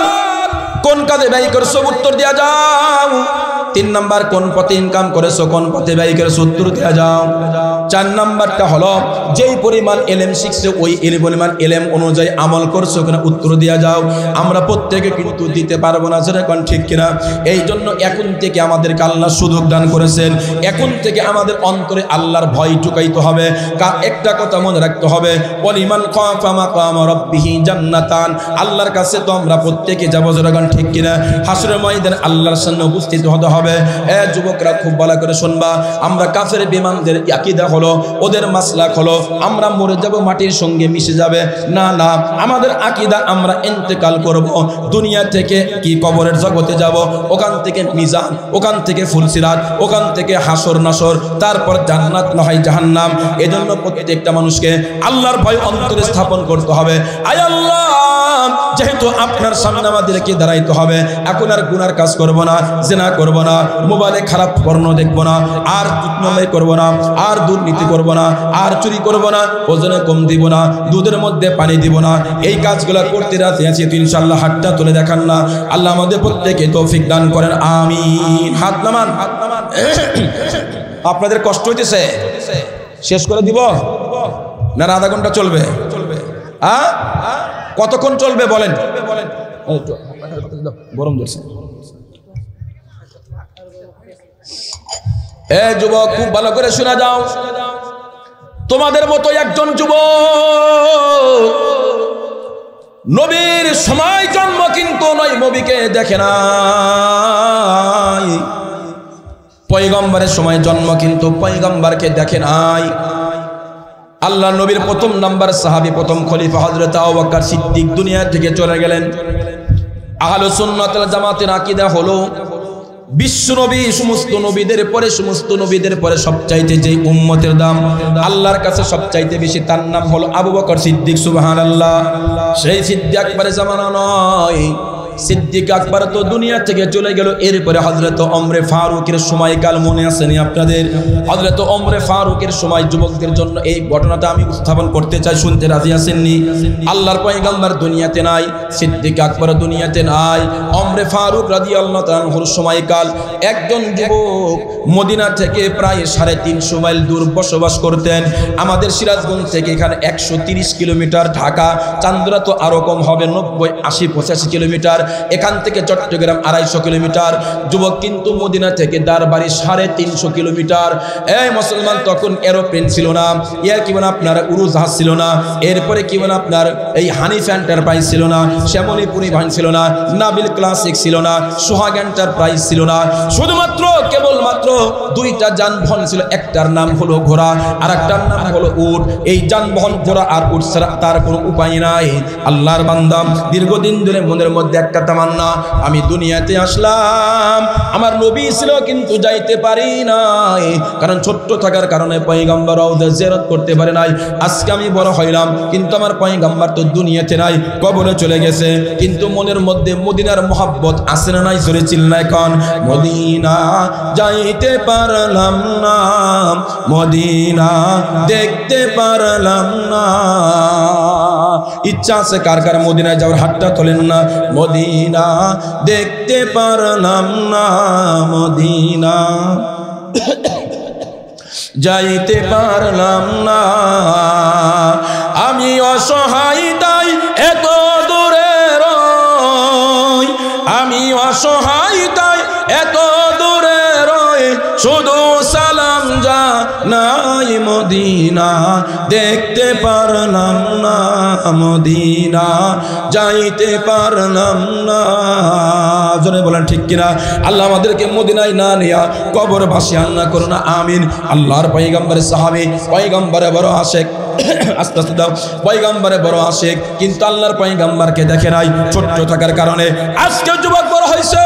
কোন কাজে ব্যয় করছো উত্তর দিয়া যাও। তিন নাম্বার কোন পথে ইনকাম করেছো, কোন পথে ব্যয় করেছো, উত্তর দিয়া যাও। চার নাম্বারটা হলো যেই পরিমাণ ইলম শিখছো ওই পরিমাণ ইলম অনুযায়ী আমল করছো কিনা, উত্তর দিয়া যাও। আমরা প্রত্যেকে কিন্তু দিতে পারবো না, সেটা কোন ঠিক কিনা? এই জন্য এখন থেকে আমাদেরকে আল্লাহ সুযোগ দান করেছেন, এখন থেকে আমাদের অন্তরে আল্লাহর ভয় ঢুকাইতে হবে। একটা কথা মনে রাখতে হবে, ওয়ালিমান খাফা মাকামা রাব্বিহি জান্নাতান। আল্লাহর কাছে তো আমরা প্রত্যেকে যাবো, সেটা কোন ঠিক কিনা? হাসরের ময়দানে আল্লাহর সামনে উপস্থিত হতে হবে। যুবকরা খুব ভালো করে শুনবা, আমরা কাফের বেঈমানদের আকীদা হলো, ওদের মাসলাক হলো আমরা মরে যাব, মাটির সঙ্গে মিশে যাবে। না না, আমাদের আকীদা আমরা ইন্তেকাল করব, দুনিয়া থেকে কি কবরের জগতে যাব, ওখান থেকে মিজান, ওখান থেকে ফুলসিরাত, ওখান থেকে হাসর নাসর, তারপর জান্নাত না হয় জাহান্নাম। এজন্য প্রত্যেকটা মানুষকে আল্লাহর ভয় অন্তরে স্থাপন করতে হবে। আয় আল্লাহ, যেহেতু আপনার সামনে আমাদেরকে দাঁড়াইতে হবে, এখন আর গুনার কাজ করব না, জিনা করব না, মোবাইলে খারাপ পর্ন দেখব না, আর দুর্নীতি করব না, আর দুর্নীতি করব না, আর চুরি করব না, ওজনে কম দিব না, দুধের মধ্যে পানি দিব না। এই কাজগুলো করতে রাজি আছি তো ইনশাআল্লাহ হাতটা তুলে দেখান না। আল্লাহ আমাদের প্রত্যেককে তৌফিক দান করেন, আমিন। হাত নামান। আপনাদের কষ্ট হইতেছে? শেষ করে দিব না আধা ঘন্টা চলবে? কতক্ষণ চলবে বলেন? গরম ধরছে। যুবক খুব ভালো করে শোনা যাও, তোমাদের মতো একজন যুবক নবীর সময় জন্ম কিন্তু নয়, নবীকে দেখে নাই। পয়গম্বরের সময় জন্ম কিন্তু পয়গম্বরকে দেখে নাই। আল্লাহ নবীর প্রথম নাম্বার সাহাবী, প্রথম খলিফা হযরত আবু বকর সিদ্দিক দুনিয়া থেকে চলে গেলেন। আহলুস সুন্নাত ওয়াল জামাতের আকীদা হলো বিশ্ব নবী সমস্ত নবীদের পরে সবচাইতে যে উম্মতের দাম আল্লাহর কাছে সবচাইতে বেশি, তার নাম হলো আবু বকর সিদ্দিক। সুবহানাল্লাহ। সেই সিদ্দিক আকবরের জামানা নয়, সিদ্দিক আকবর তো দুনিয়া থেকে চলে গেল। এরপরে হযরত ওমরে ফারুকের সময়কাল মনে আসেনি আপনাদের? হযরত ওমরে ফারুকের সময় যুবকদের জন্য এই ঘটনাটা আমি উপস্থাপন করতে চাই, শুনতে রাজি আছেননি? আল্লাহর পয়গম্বর দুনিয়াতে নাই, সিদ্দিক আকবর দুনিয়াতে নাই, ওমরে ফারুক রাদিয়াল্লাহু তাআলা আনহুর সময়কাল। একজন যুবক মদিনা থেকে প্রায় 350 মাইল দূর বসবাস করতেন। আমাদের সিরাজগঞ্জ থেকে এখানে 130 কিলোমিটার, ঢাকা চান্দরা তো আরো কম হবে, 90, 80, 85 কিলোমিটার। এখান থেকে চট্টগ্রাম 250 কিলোমিটার। যুবক কিন্তু মদিনা থেকে দারবাড়ি 350 কিলোমিটার। এই মুসলমান, তখন এরোপ্লেন ছিল না, এর কি মানে আপনার উড়োজাহাজ ছিল না, এরপরে কি মানে আপনার এই হানিফ এন্টারপ্রাইজ ছিল না, শ্যামলী পরিবহন ছিল না, নাবিল ক্লাসিক ছিল না, সোহাগ এন্টারপ্রাইজ ছিল না। শুধুমাত্র কেবলমাত্র দুইটা যানবাহন ছিল, একটার নাম হলো ঘোড়া আর একটার নাম হলো উট। এই যানবাহন ঘোড়া আর উট ছাড়া তার কোনো উপায় নাই। আল্লাহর বান্দা দীর্ঘদিন ধরে মনের মধ্যে একটা একটা তামান্না, আমি দুনিয়াতে আসলাম, আমার নবী ছিল কিন্তু যাইতে পারি নাই, কারণ ছোট্ট থাকার কারণে পয়গম্বর রওজা জিয়ারত করতে পারে নাই। আজকে আমি বড় হইলাম, কিন্তু আমার পয়গম্বর তো দুনিয়াতে নাই, কবরে চলে গেছে, কিন্তু মনের মধ্যে মদিনার মোহাব্বত আছে না নাই? জোরে চিল্লায় কোন মদিনা যাইতে পারলাম না, মদিনা দেখতে পারলাম না। ইচ্ছা আছে কার কার মদিনায় যাওয়ার? হাতটা তোলেন না। মদিনা দেখতে পারলাম না, মদিনা যাইতে পারলাম না, আমি অসহায় তাই এত দূরে রই, আমি অসহায় তাই এত দূরে রই, শুধু সালাম জানাই মদিনা দেখতে পারলাম না, মদিনা যাইতে পারলাম না। জোরে বলেন ঠিক কিনা? আল্লাহ আমাদেরকে মদিনায় না নিয়া কবর ভাসিয়ে আল্লাহ করো না, আমিন। আল্লাহর পয়গম্বরের সাহাবী, পয়গম্বরে বড় আশেক, আস্তে আস্তে দাও, পয়গম্বরে বড় আশেক, কিন্তু আল্লাহর পয়গম্বরকে দেখে নাই ছোট্ট থাকার কারণে। আজকে যুবক বড় হয়েছে,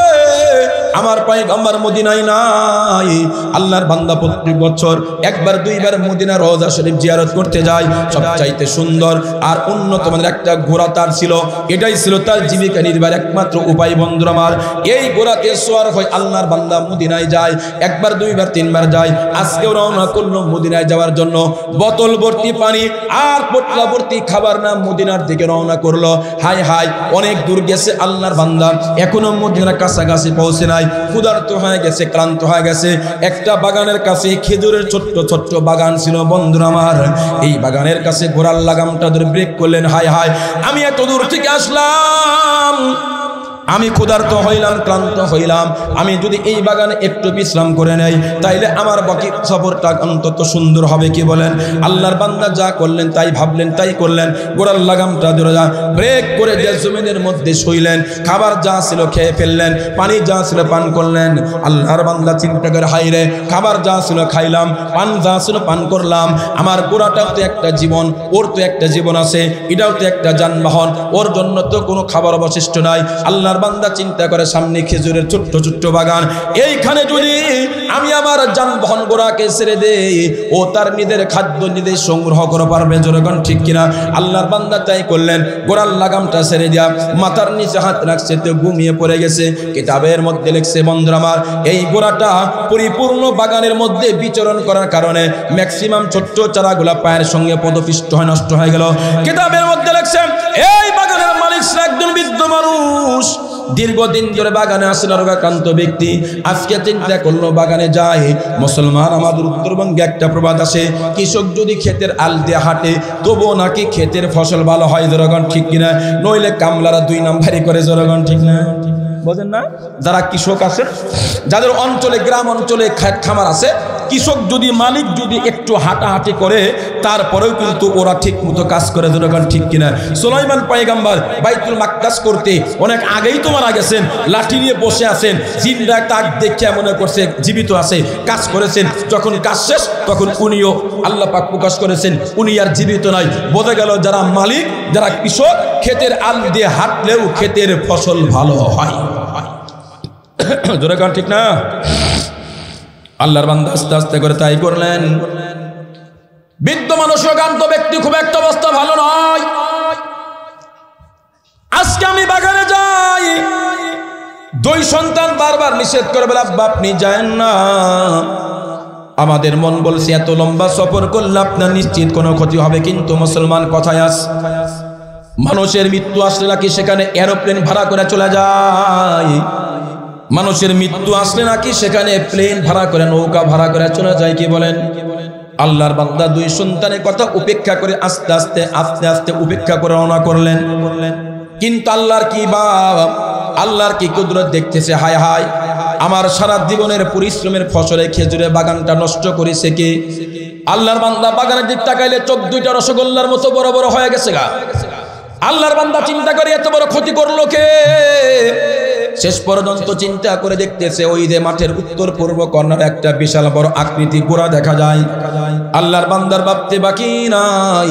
আমার পয়গম্বর মদিনায় নাই। আল্লাহর বান্দা প্রত্যেক বছর একবার দুইবার মদিনা রওজা শরীফ জিয়ারত করতে যায়। সবচাইতে সুন্দর আর উন্নত মানের একটা ঘোড়া তার ছিল, এটাই ছিল তার জীবিকা নির্বাহের একমাত্র উপায়। বন্ধুরা আমার, এই ঘোড়াতে সওয়ার হয়ে আল্লাহর বান্দা মদিনায় যায়, একবার দুইবার তিনবার যায়। আজকেও রওনা করলো মদিনায় যাওয়ার জন্য, বোতল ভর্তি পানি আর পোটলা ভর্তি খাবার না মদিনার দিকে রওনা করলো। হাই হাই, অনেক দূর গেছে আল্লাহর বান্দা, এখনো মদিনার কাছাকাছি পৌঁছে নাই, ক্ষুধার্ত হয়ে গেছে, ক্লান্ত হয়ে গেছে। একটা বাগানের কাছে খেজুরের ছোট্ট ছোট্ট বাগান ছিল। বন্ধুরা আমার, এই বাগানের কাছে ঘোড়ার লাগামটা ধরে ব্রেক করলেন। হাই হাই, আমি এত দূর থেকে আসলাম, আমি ক্ষুধার্ত হইলাম, ক্লান্ত হইলাম, আমি যদি এই বাগানে একটু বিশ্রাম করে নেই তাইলে আমার বাকি সফরটা অন্তত সুন্দর হবে। কি বলেন? আল্লাহর বান্দা যা করলেন তাই ভাবলেন, তাই করলেন। গোড়ার লাগামটা ধরে যা ব্রেক করে যে জমিনের মধ্যে শুইলেন, খাবার যা ছিল খেয়ে ফেললেন, পানি যা ছিল পান করলেন। আল্লাহর বান্দা চিন্তা করে, হাই রে, খাবার যা ছিল খাইলাম, পান যা ছিল পান করলাম, আমার গোড়াটাও তো একটা জীবন, ওর তো একটা জীবন আছে, এটাও তো একটা যানবাহন, ওর জন্য তো কোনো খাবার অবশিষ্ট নাই। আল্লাহ বান্দা চিন্তা করে, সামনে খেজুরের ছোট্ট ছোট্ট বাগান, এইখানে যদি আমি আমার যানবাহন গোড়াকে ছেড়ে দেই, ও তার নিজের খাদ্য নিজে সংগ্রহ করে পারবে। জনগণ ঠিক কিনা? আল্লাহর বান্দা তাই করলেন, গোড়ার লাগামটা ছেড়ে দিয়া মাথার নিচে হাত রাখছে, তো ঘুমিয়ে পড়ে গেছে। কিতাবের মধ্যে লিখছে, বন্ধুরা আমার, এই গোড়াটা পরিপূর্ণ বাগানের মধ্যে বিচরণ করার কারণে ম্যাক্সিমাম ছোট্ট চারাগুলা পায়ের সঙ্গে পদপিষ্ট হয়ে নষ্ট হয়ে গেল। কিতাবের মধ্যে লিখছে, এই বাগানের মালিক একজন বৃদ্ধ মানুষ, দীর্ঘদিন ধরে বাগানে আসেন, রোগাক্রান্ত ব্যক্তি। আজকে চিন্তা করলো বাগানে যায়। মুসলমান, আমাদের উত্তরবঙ্গে একটা প্রবাদ আছে, কৃষক যদি ক্ষেতের আল দিয়ে হাঁটে তবুও নাকি ক্ষেতের ফসল ভালো হয়। জনগণ ঠিক কিনা? নইলে কামলারা 2 নাম্বারি করে। জনগণ ঠিক না? বোঝেন না? যারা কৃষক আছে, যাদের অঞ্চলে গ্রাম অঞ্চলে খামার আছে, কৃষক যদি মালিক যদি একটু হাঁটাহাঁটি করে তারপরেও কিন্তু ওরা ঠিক মতো কাজ করে। জনগণ ঠিক কিনা? সুলাইমান পয়গম্বর বাইতুল মাকদাস করতে অনেক আগেই তো মারা গেছেন, লাঠি নিয়ে বসে আছেন, জিনরা তাক দেখে মনে করছে জীবিত আছে, কাজ করেছেন। যখন কাজ শেষ তখন উনিও আল্লাহ পাক প্রকাশ করেছেন উনি আর জীবিত নাই। বোঝা গেল যারা মালিক, যারা কৃষক, ক্ষেতের আল দিয়ে হাঁটলেও ক্ষেতের ফসল ভালো হয়। জনগণ ঠিক না? আল্লাহর বান্দা আস্তে আস্তে করে তাই করলেন। বৃদ্ধ মানুষ, রোগাক্রান্ত ব্যক্তি, খুব একটা অবস্থা ভালো নয়। আজকে আমি বাগানে যাই, 2 সন্তান বারবার নিষেধ করে বলে, আব্বা আপনি যায়েন না। আমাদের মন বলছে এত লম্বা সফর করলে আপনার নিশ্চিত কোনো ক্ষতি হবে, কিন্তু মুসলমান কথায় আস, মানুষের মৃত্যু আসলে নাকি সেখানে এরোপ্লেন ভাড়া করে চলে যায়। মানুষের মৃত্যু আসলে নাকি সেখানে প্লেন ভাড়া করে, নৌকা ভাড়া করে চলে যায়। কি বলেন? আল্লাহর বান্দা 2 সন্তানের কথা উপেক্ষা করে আস্তে আস্তে আস্তে আস্তে উপেক্ষা করে রওনা করলেন। কিন্তু আল্লাহর কি বাপ, আল্লাহর কি কুদরত দেখতেছে। হায় হায়, আমার সারা জীবনের পরিশ্রমের ফসলে খেজুরের বাগানটা নষ্ট করেছে কে? আল্লাহর বান্দা বাগানের দিক তাকাইলে চোখ 2টা রসগোল্লার মতো বড় বড় হয়ে গেছে গা। আল্লাহর বান্দা চিন্তা করে এত বড় ক্ষতি করলো কে? শেষ পর্যন্ত চিন্তা করে দেখতেছে, ওই যে মাঠের উত্তর পূর্ব কর্নারে একটা বিশাল বড় আকৃতি গোড়া দেখা যায়। আল্লাহর বান্দার ভাবতে বাকি নাই,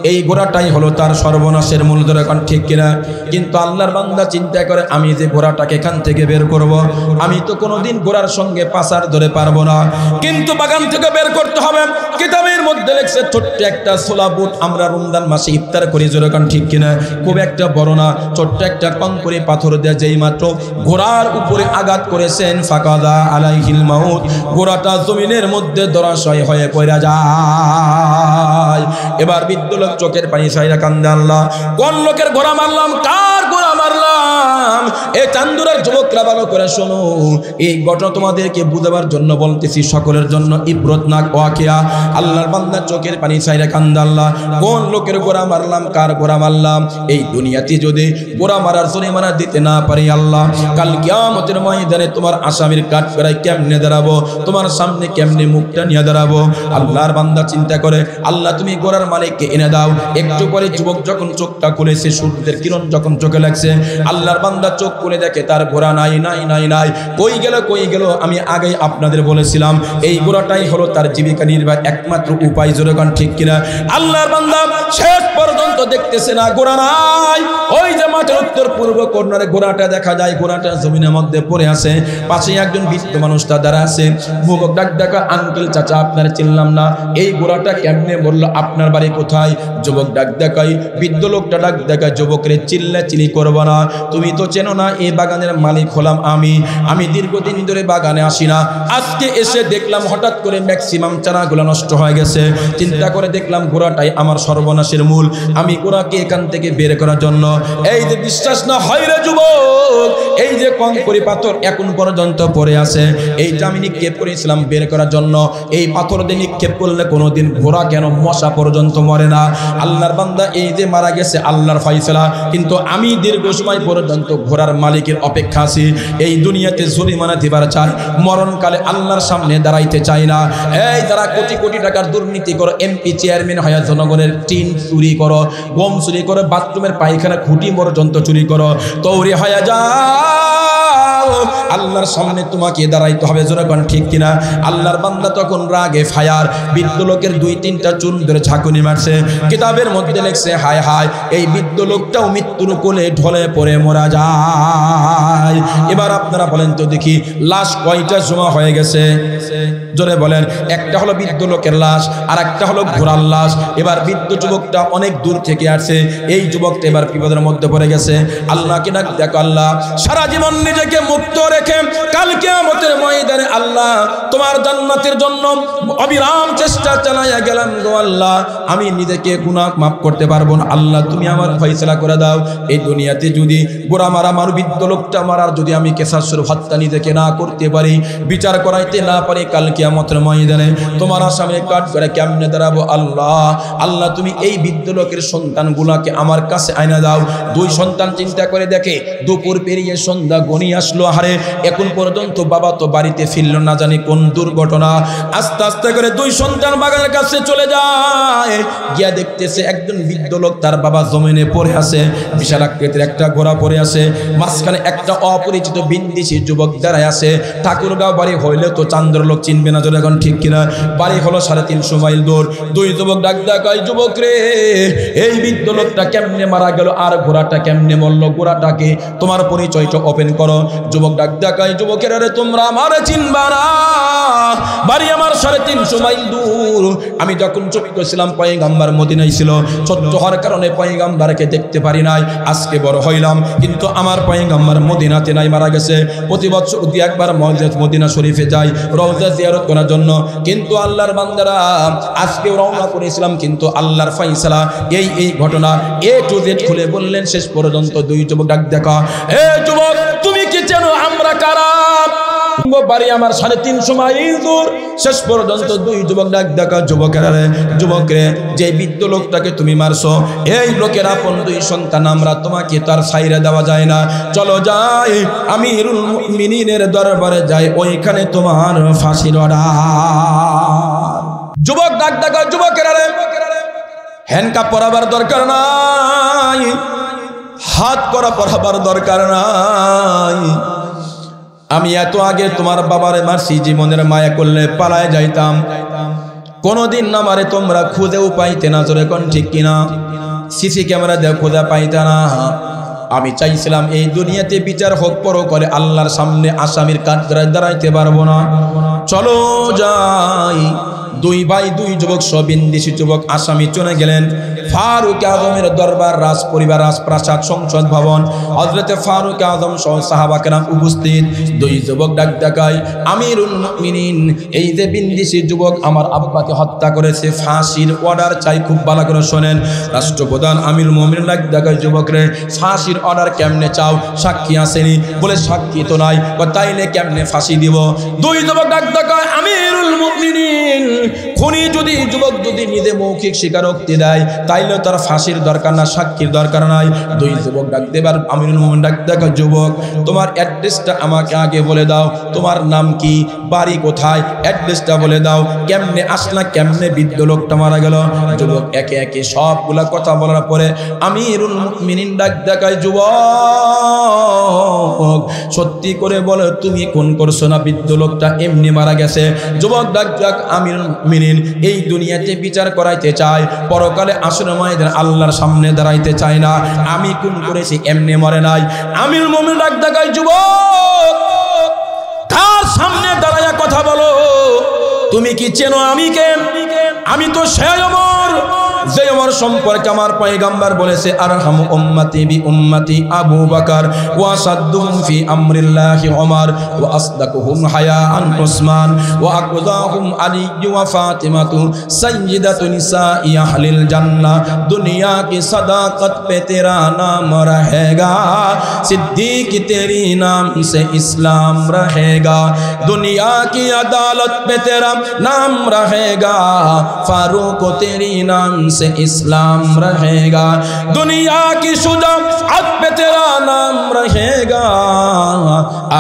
এই ঘোড়াটাই হলো তার সর্বনাশের মূল ধরে, এখন ঠিক কিনা? কিন্তু আল্লাহর বান্দা চিন্তা করে, আমি যে ঘোড়াটাকে এখান থেকে বের করব, আমি তো কোনোদিন ঘোড়ার সঙ্গে পাসার ধরে পারবো না, কিন্তু বাগান থেকে বের করতে হবে। কিতাবের মধ্যে লেখছে ছোট্ট একটা ছোলা বুট আমরা রমজান মাসে ইফতার করি, জোরে এখন ঠিক কিনা? খুব একটা বড় না, ছোট্ট একটা কঙ্করে পাথর দিয়ে যেই মাত্র ঘোড়ার উপরে আঘাত করেছেন, ফাকাদা আলাইহিল মাউত, ঘোড়াটা জমিনের মধ্যে ধরাশয় হয়ে পড়ে যায়। এবার বৃদ্ধ লোক চোখের পানি ছাইরা কান্দে, আল্লাহ কোন লোকের ঘোড়া মারলাম, কার ঘোড়া মারলাম? এই চান্দুরের যুবকরা ভালো করে শোনো, এই ঘটনা তোমাদেরকে বুঝাবার জন্য বলতেছি, সকলের জন্য ইবরতনাক ওয়াকিয়া। আল্লাহর বান্দা চোখের পানি ছাইরা কান্দে, আল্লাহ কোন লোকের ঘোড়া মারলাম, কার ঘোড়া মারলাম? এই দুনিয়াতে যদি ঘোড়া মারার জরিমানা দিতে না পারি, আল্লাহ কাল কিয়ামতের ময়দানে তোমার আসামির কাঠ করায় কেমনে দাঁড়াবো, তোমার সামনে কেমনে মুখটা নিয়ে দাঁড়াবো? আল্লাহর বান্দা চিন্তা করে, আল্লাহ তুমি ঘোড়ার মালিককে এনে দাও। একটু পরে যুবক যখন চোখটা খুলেছে, সূর্যের কিরণ যখন চোখে লাগছে, আল্লাহর বান্দা চোখ খুলে দেখে তার ঘোড়া নাই নাই নাই নাই। কই গেল কই গেল? আমি আগেই আপনাদের বলেছিলাম, এই ঘোড়াটাই হলো তার জীবিকা নির্বাহ একমাত্র উপায়, জোরেগান ঠিক কিনা? আল্লাহর বান্দা শেষ পর্যন্ত দেখতেছে না, ঘোড়া নাই। ওই যে মাঠের উত্তর পূর্ব কর্নারে ঘোড়াটা দেখা যায়, ঘোড়াটা জমিনের মধ্যে পড়ে আছে, পাশে একজন বৃদ্ধ মানুষ তা দাঁড়া আছে। যুবক ডাক ডাকা, আঙ্কেল চাচা আপনার চিনলাম না, এই ঘোড়াটা কেমনে বললো, আপনার বাড়ি কোথায়? যুবক ডাক দেখাই, বৃদ্ধ লোকটা ডাক দেখা, যুবকরে চিল্লা চিলি করবো না, তুমি তো চেনো না এই বাগানের মালিক হলাম আমি দীর্ঘদিন ধরে বাগানে আসি না, আজকে এসে দেখলাম হঠাৎ করে ম্যাক্সিমাম চারাগুলো নষ্ট হয়ে গেছে, চিন্তা করে দেখলাম ঘোড়াটাই আমার সর্বনাশের মূল, আমি ঘোড়াকে এখান থেকে বের করার জন্য, এই যে বিশ্বাস না হয় রে যুবক, এই যে কঙ্করি পাথর এখন পর্যন্ত পড়ে আছে, এইটা আমি নিক্ষেপ করেছিলাম বের করার জন্য, এই পাথর দিয়ে নিক্ষেপ করলে কোনোদিন ঘোড়া কেন মশা পর্যন্ত মরে না? আল্লাহর বান্দা এই যে মারা গেছে আল্লাহর ফয়সালা, কিন্তু আমি দীর্ঘ সময় পর্যন্ত ঘোড়ার মালিকের অপেক্ষা আছি, এই দুনিয়াতে জরিমানা দিবার চাই, মরণকালে আল্লাহর সামনে দাঁড়াইতে চাই না। এই যারা কোটি কোটি টাকার দুর্নীতি করো, এমপি চেয়ারম্যান হয়ে জনগণের টিন চুরি করো, গম চুরি করো, বাথরুমের পায়খানা খুঁটি পর্যন্ত চুরি করো, তৌরি হয়ে যাও, আল্লাহর সামনে তোমাকে দাঁড়াইতে হবে, জোরেগান ঠিক কিনা? আল্লাহর বান্দা তখন রাগে ফায়ার, বৃদ্ধ লোকের 2-3টা চুন ধরে ঝাঁকুনি মারছে। কিতাবের মধ্যে লেখছে, হায় হায়, এই বৃদ্ধ লোকটাও মৃত্যুর কোলে ঢলে পড়ে মারা যায়। এবার আপনারা বলেন তো দেখি, লাশ কয়টা জমা হয়ে গেছে? জোরে বলেন। একটা হলো বৃদ্ধ লোকের লাশ, আর একটা হলো ঘোড়ার লাশ। এবার বৃদ্ধ যুবকটা অনেক দূর থেকে আসছে, এই যুবকটা এবার বিপদের মধ্যে পড়ে গেছে। আল্লাহকে ডাক দেখো, আল্লাহ সারা জীবন নিজেকে মুক্ত রেখে কাল কিয়ামতের ময়দানে আল্লাহ তোমার জান্নাতের জন্য অবিরাম চেষ্টা চালাইয়া গেলাম গো আল্লাহ, আমি নিজেকে গুনাহ মাফ করতে পারবো না, আল্লাহ তুমি আমার ফয়সালা করে দাও। এই দুনিয়াতে যদি গোড়া মারা মার, বৃদ্ধ লোকটা মারার যদি আমি কেসাসুর হত্যা নিজেকে না করতে পারি, বিচার করাইতে না পারি, কাল কিয়ামতের ময়দানে তোমার আসামে কাট করে কেমনে দাঁড়াবো? আল্লাহ আল্লাহ তুমি এই বৃদ্ধ লোকের সন্তানগুলাকে আমার কাছে আইনা দাও। 2 সন্তান চিন্তা করে দেখে, দুপুর পেরিয়ে সন্ধ্যা গনি আসলো, হারে এখন পর্যন্ত বাবা তো বাড়িতে ফিরল না, জানি কোন দুর্ঘটনা। আস্তে আস্তে করে 2 সন্তান বাগানের কাছে চলে যায়, গিয়া দেখতেছে একজন বৃদ্ধ লোক তার বাবা জমিনে পড়ে আছে, বিশাল আকৃতির একটা ঘোড়া পড়ে আছে, মাঝখানে একটা অপরিচিত বিন্দিসি যুবক দাঁড়ায় আছে। ঠাকুরগাঁও বাড়ি হইলে তো চান্দ্রলোক চিনবে না, এখন ঠিক কিনা? বাড়ি হলো 350 মাইল দূর। 2 যুবক ডাক ডাকায়, যুবক রে, এই বৃদ্ধ লোকটা কেমনে মারা গেল, আর ঘোড়াটা কেমনে মরল, ঘোড়াটাকে তোমার পরিচয়টা ওপেন করো। যুবক ডাক ডাকায়, যুবকের রে তোমরা আমারে চিনবা না, বাড়ি আমার 350 মাইল দূর। আমি যখন ছোট্ট ছিলাম পয়গাম্বার মদিনায় ছিল, ছোট্ট হওয়ার কারণে পয়গাম্বারকে দেখতে পারি নাই, আজকে বড় হইলাম কিন্তু আমার পয়গাম্বার মদিনাতে নাই, মারা গেছে। প্রতি বছর 2-1 বার মদিনা শরীফে যাই রওজা জিয়ারত করার জন্য, কিন্তু আল্লাহর বান্দারা আজকে রওনা করেছিলাম, কিন্তু আল্লাহর ফয়সালা এই ঘটনা A to Z খুলে বললেন। শেষ পর্যন্ত 2 যুবক ডাক দেখা, এ যুবক তুমি কি জানো আমরা কারা? বাড়ি আমার 350 মাইল দূর। শেষ পর্যন্ত 2 যুবক ডাক দেখা, যুবকরে যে বৃদ্ধ লোকটাকে তুমি মারছো, এই লোকের আপন 2 সন্তান আমরা, তোমাকে তার ছাইরা দেওয়া যায় না, চলো যাই আমিরুল মুমিনিনের দরবারে যাই, ওইখানে তোমার ফাঁসির অর্ডার। যুবক ডাক দেখা, যুবকেরা হ্যান্ডকাপ পরাবার দরকার নাই, হাত করা পরাবার দরকার নাই, আমি এত আগে তোমার বাবারে মারছি, জীবনের মায়া করলে পালায় যাইতাম, কোনদিন আমারে তোমরা খুঁজেও পাইতে না, জোরে কোন ঠিক কিনা? সিসি ক্যামেরা দিয়ে খুঁজে পাইতে না। আমি চাইছিলাম এই দুনিয়াতে বিচার হোক, পরকালে আল্লাহর সামনে আসামির কাঠগড়ায় দাঁড়াইতে পারবো না। চলো যাই। দুই ভাই দুই যুবক সবিন্দেশী যুবক আসামি চলে গেলেন ফারুক আজমের দরবার, রাজ পরিবার, রাজপ্রাসাদ, সংসদ ভবন। হযরতে ফারুক আজম সহ সাহাবা কেরাম উপস্থিত। দুই যুবক ডাক দেখায়, আমিরুল মুমিনিন, এই যে বিন্দেশী যুবক আমার আব্বাকে হত্যা করেছে, ফাঁসির অর্ডার চাই। খুব ভালো করে শোনেন। রাষ্ট্রপ্রধান আমিরুল মুমিনিন ডাক দেখায়, যুবকরে ফাঁসির অর্ডার কেমনে চাও? সাক্ষী আসেনি। বলে সাক্ষী তো নাই। তাইলে কেমনে ফাঁসি দিব? দুই যুবক ডাক দেখায়, আমিরুল মুমিনিন, খুনি যদি যুবক যদি নিজে মৌখিক স্বীকারোক্তি দেয় তাইলে তার ফাঁসির দরকার না, সাক্ষীর দরকার নাই। দুই যুবক ডাক দেবার আমিরুল মুমিনিন ডাক দেখা, যুবক তোমার অ্যাড্রেসটা আমাকে আগে বলে দাও, তোমার নাম কি, বাড়ি কোথায়, অ্যাড্রেসটা বলে দাও, কেমনে আসলা, কেমনে বৃদ্ধ লোকটা মারা গেল। যুবক একে একে সবগুলা কথা বলার পরে আমিরুল মুমিনিন ডাক দেখায়, যুবক সত্যি করে বলো তুমি কোন করছো না, বৃদ্ধ লোকটা এমনি মারা গেছে। যুবক ডাক ডাক, আমিরুল মুমিনিন এই দুনিয়াতে বিচার করাইতে চায়, পরকালে আসলে মায়েদের আল্লাহর সামনে দাঁড়াইতে চায় না। আমি কোন করেছি, এমনি মরে নাই। আমিরুল মুমিনিন ডাক দেখায়, যুবক কার সামনে দাঁড়ায়া কথা বলো? তুমি কি চেনো আমি কে? আমি তো সে ওমর, যে ওমর সম্পর্কে আমার পয়গম্বর বলেছে, আরহামু উম্মতি বি উম্মতি আবু বকর ওয়া সাদ্দুহুম ফি আমরিল্লাহি ওমর ওয়া আসদাকুহুম হায়াআন উসমান ওয়া আকযাহুম আলী ওয়া ফাতিমাতু সাইয়্যিদাতু নিসাই আহলিল জান্নাহ। দুনিয়া की सदाकत पे तेरा नाम रहेगा, सिद्दीक तेरी नाम से इस्लाम रहेगा। दुनिया की अदालत पे तेरा नाम रहेगा, फारूक तेरी नाम से इस्लाम रहेगा। दुनिया की शुजाअत पे तेरा नाम रहेगा,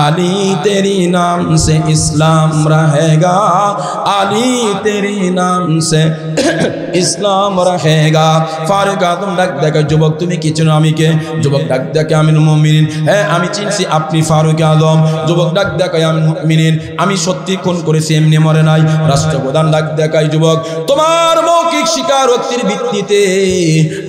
अली तेरी नाम से इस्लाम रहेगा, अली तेरी नाम से इस्लाम रहेगा। फारूक आजम ডাক দেখে, যুবক তুমি কি চেনো আমি কে? যুবক ডাক দেখে, আমিরুল মুমিনিন, হ্যাঁ আমি চিনছি, আপনি ফারুক আজম। যুবক ডাক দেখে, আমিরুল মুমিনিন আমি সত্যি খুন করেছি, এমনি মরে নাই। রাষ্ট্রপ্রধান ডাক দেখায়, যুবক তোমার মৌখিক স্বীকারোক্তির ভিত্তিতে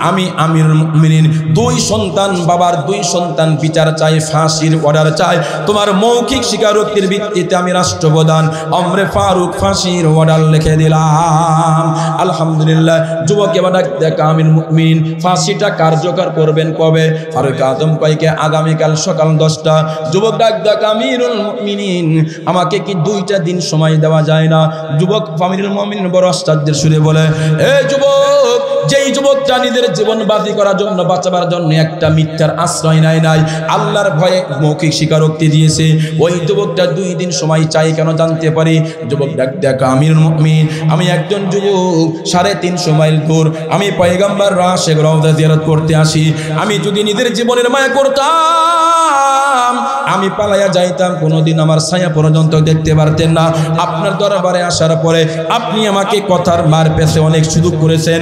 আমি আমিরুল মুমিনিন দুই সন্তান, বাবার দুই সন্তান বিচার চাই, ফাঁসির অর্ডার চাই। তোমার মৌখিক স্বীকারোক্তির ভিত্তিতে আমি রাষ্ট্রপ্রধান ওমরে ফারুক ফাঁসির অর্ডার লিখে দিলাম। আলহামদুলিল্লাহ। যুবক এবার ডাক দেখা, আমিরুল মুমিনিন ফাঁসিটা কার্যকর করবেন কবে? ফারুক আজম কয়কে আগামীকাল সকাল 10টা। যুবক ডাক দেখা, আমিরুল মুমিনিন আমাকে কি 2টা দিন সময় দেওয়া যায় না? যুবক আমিরুল মুমিনিন বড় আশ্চর্যের সুরে বলে, এ যুবক, যেই যুবকটা নিজের জীবন বাজি করার জন্য, বাঁচাবার জন্য একটা মিথ্যার আশ্রয় নাই, আল্লাহর ভয়ে মৌখিক স্বীকারোক্তি দিয়েছে, ওই যুবকটা 2 দিন সময় চাই কেন জানতে পারি? যুবক ডাক দেখা, আমিরুল মুমিনিন আমি একজন যুবক, 350 মাইল দূর আমি পয়গম্বর আশিক রওজা জিয়ারত করতে আসি। আমি যদি নিজের জীবনের মায়া করতাম আমি পালাইয়া যাইতাম, কোনোদিন আমার ছায়া পর্যন্ত দেখতে পারতেন না। আপনার দরবারে আসার পরে আপনি আমাকে কথার মার পেছে অনেক সুযোগ করেছেন।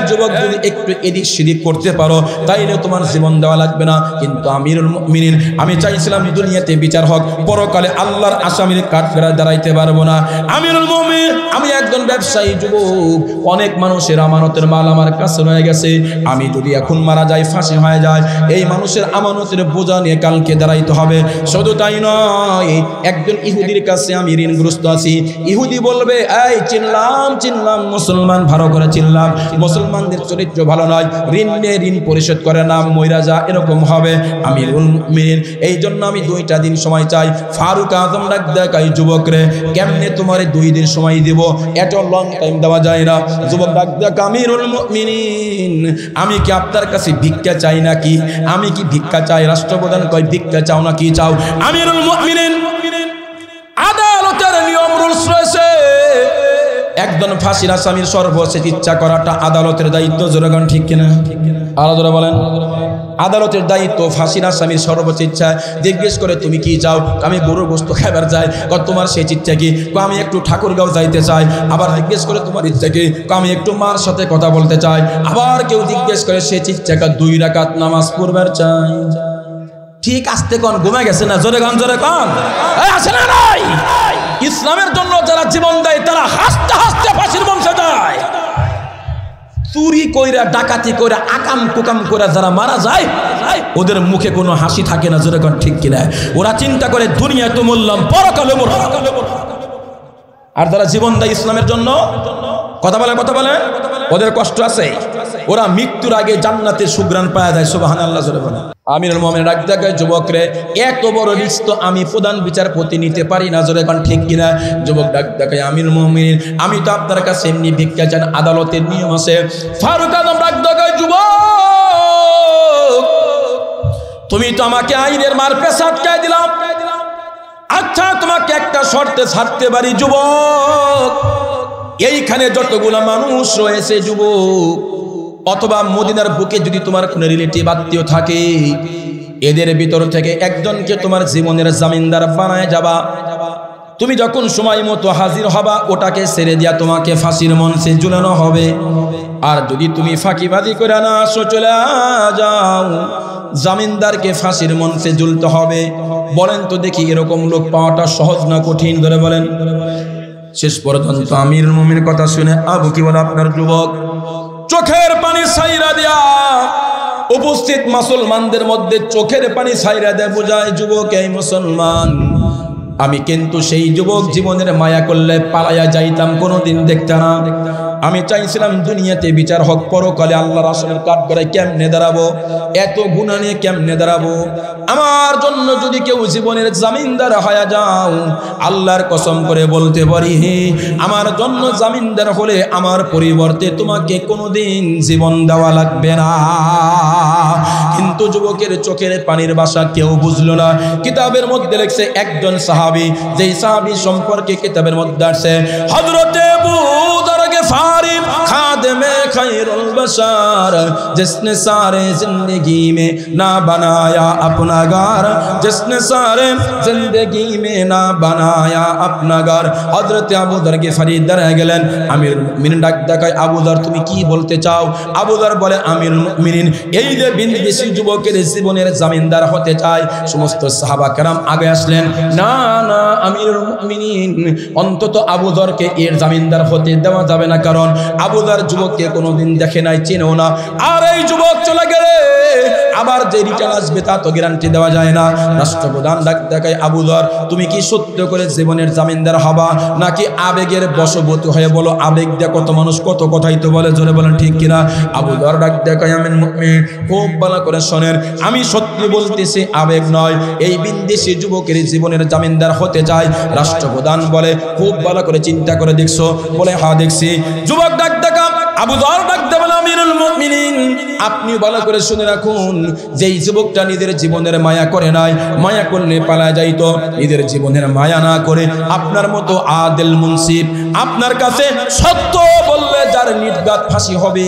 যুবক যদি একটু এদিক সেদিক করতে পারো তাইলে তোমার জীবন দেওয়া লাগবে না। কিন্তু আমিরুল মুমিনিন আমি চাইছিলাম দুনিয়াতে বিচার হোক, পরকালে আল্লাহর আসামির কাঠগড়ায় দাঁড়াইতে পারবো না। আমিরুল মুমিনিন আমি একজন ব্যবসায়ী যুবক, অনেক মানুষের আমানতের মাল আমার কাছে রয়ে গেছে। আমি যদি এখন মারা যাই, ফাঁসি হয়ে যায়, এই মানুষের আমানতের বোঝা নিয়ে কালকে দাঁড়াইতে হবে। শুধু তাই নয়, একজন ইহুদির কাছে আমি ঋণগ্রস্ত আছি। ইহুদি বলবে, এই চিনলাম চিনলাম মুসলমান, ভালো করে চিনলাম, মুসলমানদের চরিত্র ভালো নয়, ঋণ নিয়ে ঋণ পরিশোধ করে না, মইরা যা, এরকম হবে। আমিরুল মুমিনিন এই জন্য আমি 2টা দিন সময় চাই। ফারুক আজম ডাক দেখাই, যুবক রে কেমনে তোমারে 2 দিন সময় দিব? এত লং টাইম দেওয়া যায় না। যুবক ডাক দেখ, আমিরুল মুমিনিন আমি কি আপনার কাছে ভিক্ষা চাই নাকি? আমি কি ভিক্ষা চাই? রাষ্ট্রপ্রধান কয়, ভিক্ষা চাও না কি চাও? আমিরুল মুমিনিন আদালতের নিয়ম রুলস রয়েছে, একজন ফাঁসির আসামির সর্বশেষ ইচ্ছা করাটা আদালতের দায়িত্ব। জোরাগান ঠিক কিনা? আলাদা বলেন। আদালতের দায়িত্ব ফাঁসির আসামির সর্বোচ্চ ইচ্ছা জিজ্ঞেস করে, তুমি কি চাও? আমি গরুর গোশত খাবার চাই। তোমার সেই ইচ্ছা কি? আমি একটু ঠাকুরগাঁও যাইতে চাই। আবার জিজ্ঞেস করে, তোমার ইচ্ছা কি? আমি একটু মার সাথে কথা বলতে চাই। আবার কেউ জিজ্ঞেস করে, সেই ইচ্ছাটা 2 রাকাত নামাজ পড়বার চাই। ঠিক আসতে কোন ঘুমে গেছে না? জোরে গান, জোরে গান, আসে না নাই? ইসলামের জন্য যারা জীবন দেয় তারা হাসতে হাসতে ফাঁসির মঞ্চে যায়। চুরি কইরা ডাকাতি কইরা আকাম কুকাম কইরা যারা মারা যায় ওদের মুখে কোনো হাসি থাকে না, যেরকম ঠিক কিনা? ওরা চিন্তা করে দুনিয়ায় তো মরলাম, পরকালে মরব। আর যারা জীবন দেয় ইসলামের জন্য, কথা বলে ওদের কষ্ট আছে। ওরা মৃত্যুর আগে জান্নাতের সুঘ্রাণ পাওয়া যায়। সুবহানাল্লাহ জোরে বলেন। আমিরুল মুমিনিন ডাক দেয়, যুবকরে এত বড় রিস্ক তো আমি প্রধান বিচারপতি নিতে পারি না, জোরে কোন ঠিক কিনা? যুবক ডাক দেয়, আমিরুল মুমিনিন আমি তো আপনার কাছে এমনি ভিক্ষা চান, আদালতের নিয়ম আছে। ফারুক আজম ডাক দেয়, যুবক তুমি তো আমাকে আইনের মার পেশা আটকায় দিলাম, আচ্ছা তোমাকে একটা শর্তে ছাড়তে পারি যুবক, এইখানে যতগুলা মানুষ রয়েছে যুবক, অথবা মদিনার বুকে যদি তোমার কোনো রিলেটিভ আত্মীয় থাকে, এদের ভিতর থেকে একজনকে তোমার জীবনের জামিনদার বানায় যাবা। তুমি যখন সময় মতো হাজির হবা ওটাকে ছেড়ে দিয়া তোমাকে ফাঁসির মঞ্চে ঝুলানো হবে। আর যদি তুমি ফাঁকিবাজি করে না আসো, চলে যাও, জামিনদারকে ফাঁসির মঞ্চে ঝুলতে হবে। বলেন তো দেখি এরকম লোক পাওয়াটা সহজ না কঠিন? ধরে বলেন। শেষ পর্যন্ত আমিরুল মুমিনিনের কথা শুনে আবু কি বলে, আপনার যুবক চোখের পানি ছাইরা দিয়া উপস্থিত মুসলমানদের মধ্যে চোখের পানি ছাইরা দেয়, বোঝায় যুবক এই মুসলমান, আমি কিন্তু সেই যুবক জীবনের মায়া করলে পালাইয়া যাইতাম, কোনোদিন দেখতে না। আমি চাইছিলাম দুনিয়াতে বিচার হক, পরকালে আল্লাহ রাসূলের কাঠগড়ায় কেমনে দাঁড়াবো, এত গুনাহ নিয়ে কেমনে দাঁড়াবো। আমার জন্য যদি কেউ জীবনের জামিনদার হয়ে যাও, আল্লাহর কসম করে বলতে পারি, আমার জন্য জামিনদার হলে আমার পরিবর্তে তোমাকে কোনোদিন জীবন দেওয়া লাগবে না। কিন্তু যুবকের চোখের পানির ভাষা কেউ বুঝলো না। কিতাবের মধ্যে লেখছে একজন সাহাবী, যেই সাহাবী সম্পর্কে কিতাবের মধ্যে আছে হযরতে আবু যর গিফারি খাদেমে খায়রুল বশর, जिसने सारे जिंदगी में ना बनाया अपना घर, जिसने सारे जिंदगी में ना बनाया अपना घर। হযরতে আবু যর গিফারি দাঁড়ায় গেলেন। আমিরুল মুমিনিন ডাক দেয়, আবু যর তুমি কি বলতে চাও? আবু যর বলে, আমিরুল মুমিনিন এই যে বিদেশি যুবকের জীবনের জামিনদার হতে চায়। সমস্ত সাহাবা কেরাম আগে আসলেন, না না আমিরুল মুমিনিন, অন্তত আবু যরকে এর জামিনদার হতে দেওয়া যাবে না, কারণ আবু যর যুবককে কোনোদিন দেখে নাই, চেনেও না। আর এই যুবক চলে গেলে আবার যে রিটার্ন আসবে তা তো গ্যারান্টি দেওয়া যায় না। রাষ্ট্রপ্রধান ডাক দেখায়, আবু যর তুমি কি সত্য করে জীবনের জামিনদার হবা নাকি আবেগের বশবর্তী হয়ে বলো? আবেগ দিয়ে কত মানুষ কত কথাই তো বলে, জোরে বলেন ঠিক কিনা? আবু যর ডাক দেখায়, আমিরুল মুমিনিন খুব ভালো করে শোনেন, আমি সত্যি বলতেছি, আবেগ নয়, এই বিদেশি যুবকের জীবনের জামিনদার হতে চাই। রাষ্ট্রপ্রধান বলে, খুব ভালো করে চিন্তা করে দেখছো? বলে, হ্যাঁ দেখছি। যুবক ডাক দেখা, আবু যর ডাক দেবেন, আমিরুল মুমিনিন আপনি ভালো করে শুনে রাখুন, যেই যুবকটা নিজের জীবনের মায়া করে নাই, মায়া করলে পালা যাইতো, নিজের জীবনের মায়া না করে আপনার মতো আদেল মুনসিফ আপনার কাছে সত্য বললে যার নির্ঘাত ফাঁসি হবে,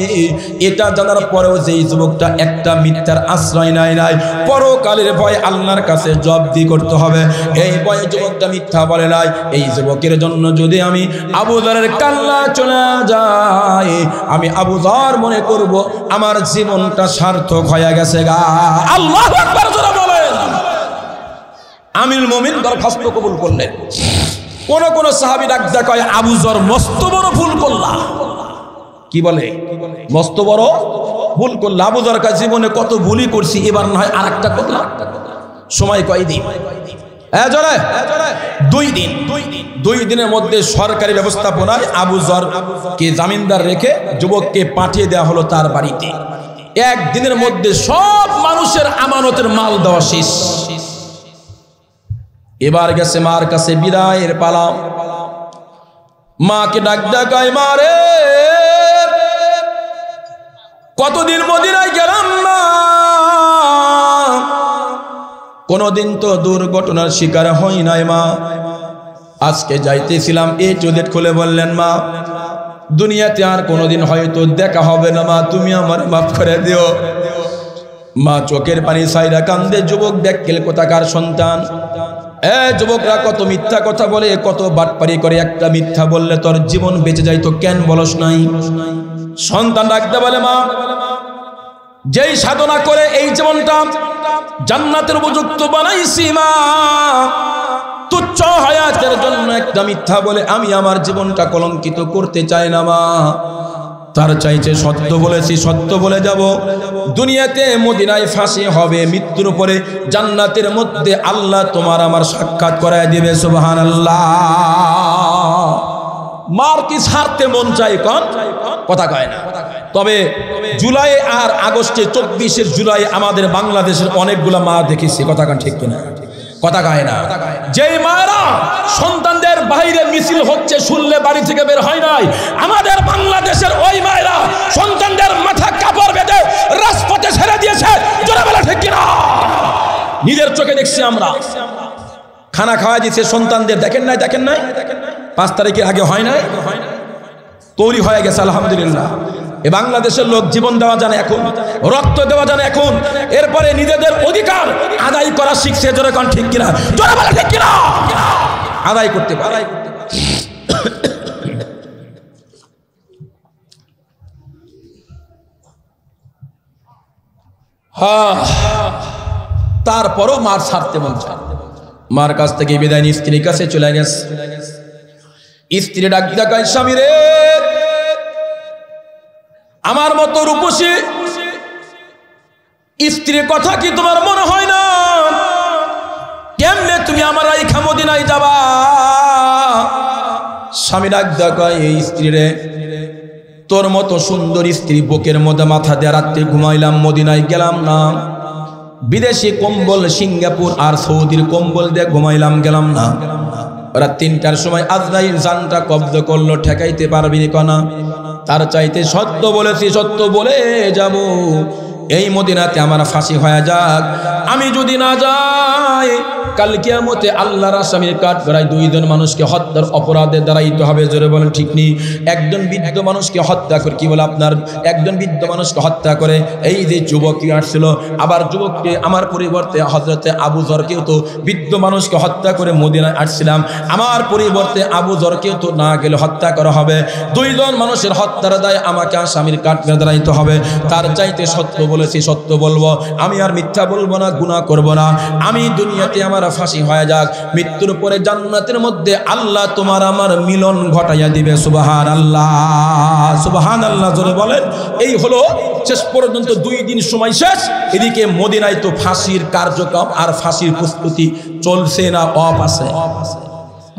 এটা জানার পরেও যেই যুবকটা একটা মিথ্যার আশ্রয় নাই, পরকালের ভয় আল্লাহর কাছে জবাবদিহি করতে হবে, এই ভয়ে যুবকটা মিথ্যা বলে নাই, এই যুবকের জন্য যদি আমি আবু যরের কাল্লা চলে যায়, আমি আবু যর মনে করব আমার জীবনটা সার্থক হয়ে গেছে গা। আল্লাহু আকবার জোরে বলেন। আমিরুল মুমিনিন দরখাস্ত কবুল করলেন। কোন সাহাবী ডাক দেয়, কয় আবু যর মস্ত বড় ভুল করলা। কি বলে? মস্ত বড় ভুল করলা। আবু যর কাছে জীবনে কত ভুলই করছি, এবার না হয় আরেকটা করলাম। সময় কয়দিন? জোরে 2 দিন। 2 দিনের মধ্যে সরকারি ব্যবস্থাপনায় আবু যরকে জামিনদার রেখে যুবককে পাঠিয়ে দেওয়া হলো তার বাড়িতে। 1 দিনের মধ্যে সব মানুষের আমানতের মাল দেওয়া শেষ। এবার গেছে মার কাছে বিদায়ের পালা। মাকে ডাক ডাকায়, মারে কতদিন মদিনায় গেলাম না, কোনদিন তো দুর্ঘটনার শিকার হই নাই মা, আজকে যাইতেছিলাম। এই চোখে খুলে বললেন, মা দুনিয়াতে আর কোনোদিন হয়তো দেখা হবে না মা, তুমি আমার মাফ করে দিও। মা চোখের পানি ছাইরা কান্দে। যুবক দেখকেল কোথাকার সন্তান। যুবকরা কত মিথ্যা কথা বলে, কত বাটপারি করে, একটা মিথ্যা বললে তোর জীবন বেঁচে যাইতো, কেন বলস নাই? সন্তান ডাকতে বলে, মা যেই সাধনা করে এই জীবনটা জান্নাতের উপযুক্ত বানাইছি মা, তুচ্ছ হায়াতের জন্য একটা মিথ্যা বলে আমি আমার জীবনটা কলঙ্কিত করতে চাই না মা। তার চাইছে সত্য বলেছি, সত্য বলে যাব। দুনিয়াতে মদিনায় ফাঁসি হবে, মৃত্যুর পরে জান্নাতের মধ্যে আল্লাহ তোমার আমার সাক্ষাৎ করায় দিবে। সুবহানাল্লাহ। মার কি ছাড়তে মন চাই কোন কথা কয় না। তবে জুলাই আর আগস্টে 24 জুলাই আমাদের বাংলাদেশের অনেকগুলা মা দেখেছি, কথা কান ঠিক কিনা, কথা কয় না। যেই মায়েরা সন্তানদের বাইরে মিছিল হচ্ছে শুনলে বাড়ি থেকে বের হয় নাই, আমাদের বাংলাদেশের ওই মায়েরা সন্তানদের মাথা কাপড় বেঁধে রাজপথে ছেড়ে দিয়েছে। জোরে বলা ঠিক কিনা? নিজের চোখে দেখছি আমরা। খানা খাওয়া দিচ্ছে সন্তানদের, দেখেন নাই? 5 তারিখের আগে হয় নাই? তৈরি হয়ে গেছে আলহামদুলিল্লাহ। এ বাংলাদেশের লোক জীবন দেওয়া জানে এখন, রক্ত দেওয়া জানে এখন, এরপরে নিজেদের অধিকার আদায় করা শিখছে। জোরে কোন ঠিক কিনা? জোরে বলা ঠিক কিনা? আদায় করতে পারে। হ্যাঁ, তারপরও মার ছাড়তে মন চায়। মার কাছ থেকে বিদায় নিয়ে স্ত্রীর কাছে চলে গেছে। স্ত্রী ডাক দেখায়, স্বামী রে, আমার মতো রূপসী স্ত্রীর কথা কি তোমার মনে হয় না? কেমনে তুমি আমার এই মদিনায় যাবা? স্বামী ডাক দেখায়, এই স্ত্রী রে, তোর মতো সুন্দর স্ত্রী বুকের মধ্যে মাথা দিয়ে রাত্রে ঘুমাইলাম, মদিনায় গেলাম না। বিদেশি কম্বল, সিঙ্গাপুর আর সৌদির কম্বল দিয়ে ঘুমাইলাম, গেলাম না। রাত 3টার সময় আজরাইল জানটা কব্জ করলো, ঠেকাইতে পারবি না। তার চাইতে সত্য বলেছি, সত্য বলে যাব। এই মদিনাতে আমার ফাঁসি হয়ে যাক। আমি যদি না যাই, কাল কিয়ামতে আল্লাহর আসামির কাঠগড়ায় 2 জন মানুষকে হত্যার অপরাধে দাঁড়াইতে হবে। জোরে বলেন ঠিক নেই? একজন বৃদ্ধ মানুষকে হত্যা করে, কি বলে আপনার, একজন বৃদ্ধ মানুষকে হত্যা করে এই যে যুবকটি আসছিল, আবার যুবককে আমার পরিবর্তে হযরতে আবু যরকেও তো বৃদ্ধ মানুষকে হত্যা করে মদিনায় আসছিলাম, আমার পরিবর্তে আবু যরকেও তো না গেলে হত্যা করা হবে। 2 জন মানুষের হত্যার দায় আমাকে আসামির কাঠগড়ায় দাঁড়াইতে হবে। তার চাইতে সত্য বলেছি, সত্য বলবো। আমি আর মিথ্যা বলবো না, গুনাহ করব না। আমি দুনিয়াতে আমার ফাঁসি হয়ে যাক, মৃত্যুর পরে জান্নাতের মধ্যে আল্লাহ তোমার আমার মিলন ঘটাইয়া দিবে। সুবহানাল্লাহ, সুবহানাল্লাহ জোরে বলেন। এই হলো শেষ পর্যন্ত 2 দিন সময় শেষ। এদিকে মদিনায় তো ফাঁসির কার্যক্রম আর ফাঁসির প্রস্তুতি চলছে না অফ আছে?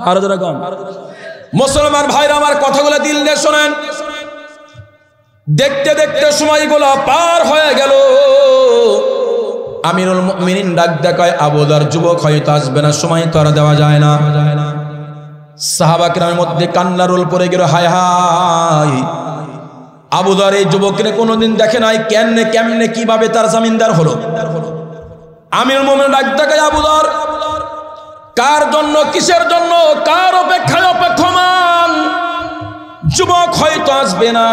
আরো যেরকম মুসলমান ভাইরা আমার কথাগুলো দিল দিয়ে শোনেন। দেখতে দেখতে সময়গুলো পার হয়ে গেল। আমিরুল মুমিনিন ডাক দেখায়, আবু যর যুবক হয়তো আসবে না, সময় তো আর দেওয়া যায় না। সাহাবা কিরামের মধ্যে কান্নার রোল পড়ে গেল। হায় হায়, আবু যর এই যুবককে কোনোদিন দেখে নাই, কেমনে কিভাবে তার জামিনদার হলো? আমিরুল মুমিনিন ডাক দেখায়, আবু যর কার জন্য, কিসের জন্য, কার অপেক্ষায় অপেক্ষমান? যুবক হয়তো আসবে না।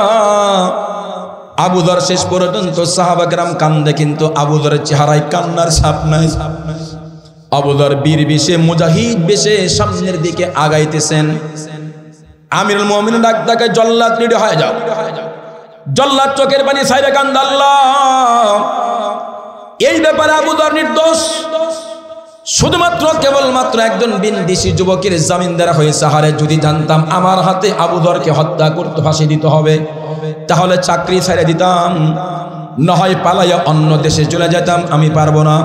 আবু যর শেষ পর্যন্ত সাহাবা কেরাম কান্দে, কিন্তু আবু যরের চেহারায় কান্নার ছাপ নাই। আবু যর বীর বেশে, মুজাহিদ বেশে সামনের দিকে আগাইতেছেন। আমিরুল মুমিনিন ডাক দেখায়, জল্লাদ রেডি হয়ে যাও। জল্লাদ চোখের পানি ছাইরে কান্দে, আল্লাহ এই ব্যাপারে আবু যর নির্দোষ। শুধুমাত্র কেবলমাত্র একজন বিনদেশী যুবকের জামিনদার হয়েছে। হারে যদি জানতাম আমার হাতে আবু যরকে হত্যা করতে, ফাঁসি দিতে হবে, তাহলে চাকরি ছেড়ে দিতাম, না হয় পালাইয়া অন্য দেশে চলে যেতাম। আমি পারবো না।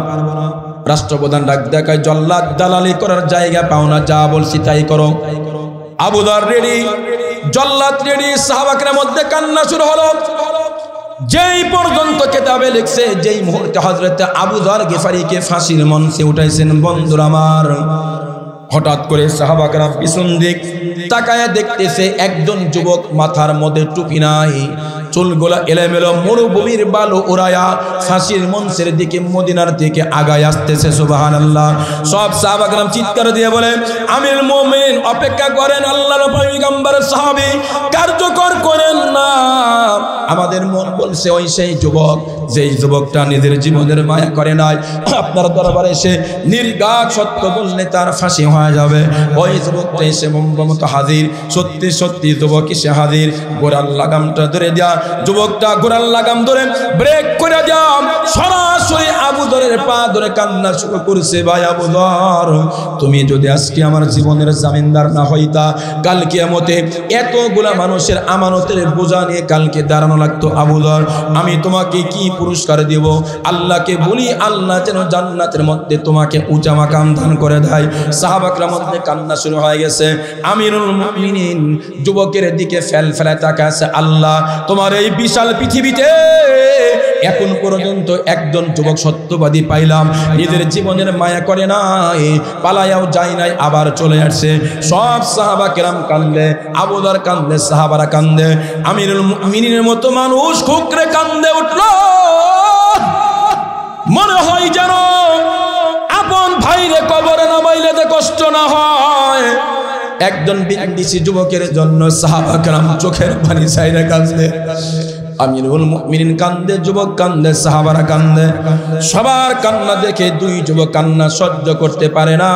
রাষ্ট্রপ্রধান ডাক দেখায়, জল্লাদ দালালি করার জায়গা পাও না, যা বলছি তাই করো। আবু যর রেডি, জল্লাদ রেডি। সাহাবাদের মধ্যে কান্না শুরু হলো। যেই পর্যন্ত কিতাবে লিখছে, যেই মুহূর্তে হযরত আবু যর গিফারিকে ফাঁসির মঞ্চে উঠাইছেন, বন্ধুরা আমার, হঠাৎ করে সাহাবা কেরাম পিছন দিক তাকায় দেখতেছে একজন যুবক, মাথার মধ্যে টুপি নাই, চুলগুলা এলোমেলো, মরুভূমির বালু উড়ায়া ফাঁসির মঞ্চের দিকে মদিনার দিকে আগায় আসতেছে। সুবহানাল্লাহ। সব সাহাবা কেরাম চিৎকার দিয়ে বলে, আমিরুল মুমিনিন অপেক্ষা করেন, আল্লাহর পয়গম্বরের সাহাবী কার্যকর করেন না। আমাদের মন বলছে ওই সেই যুবক, যেই যুবকটা নিজের জীবনের মায়া করে নাই, আপনার দরবারে এসে নির্ঘাত সত্য বললে তার ফাঁসি হয়ে যাবে। ওই যুবকটা এসে মতো হাজির। সত্যি সত্যি যুবক এসে হাজির। গোড়ার লাগামটা ধরে দেয়া যুবকটা ঘোড়ার লাগাম ধরে ব্রেক করে দাও, সরাসরি আবু যরের পা ধরে কান্না শুরু করছে। ভাই আবু যর, তুমি যদি আজকে আমার জীবনের জামিনদার না হইতা, কাল কিয়ামতে এতগুলা মানুষের আমানতের বোঝা নিয়ে কালকে দাঁড়ানো লাগতো। আবু যর, আমি তোমাকে কি পুরস্কার দেব? আল্লাহকে বলি, আল্লাহ যেন জান্নাতের মধ্যে তোমাকে উঁচা মাকাম দান করে দেয়। সাহাবাকরার মধ্যে কান্না শুরু হয়ে গেছে। আমিরুল মুমিনিন যুবকের দিকে ফেলফেলে তাকায় আছে, আল্লাহ তোমার এই বিশাল পৃথিবীতে এখন পর্যন্ত একজন যুবক সত্যবাদী পাইলাম, নিজের জীবনের মায়া করে নাই, পালায়াও যায় নাই, আবার চলে আসছে। সব সাহাবা কেরাম কান্দে, আবু যর কান্দে, সাহাবারা কান্দে, আমিরুল মুমিনিনের মতো মানুষ খুকরে কান্দে উঠল। মনে হয় যেন আপন ভাইরে কবরে নামাইলে যে কষ্ট না হয়। একজন বিদেশি যুবকের জন্য সাহাবা কেরাম চোখের পানি ছাইরে কান্দে। আমিরুল মুমিনিন কান্দে, যুবক কান্দে, সাহাবারা কান্দে। সবার কান্না দেখে দুই যুবক কান্না সহ্য করতে পারে না,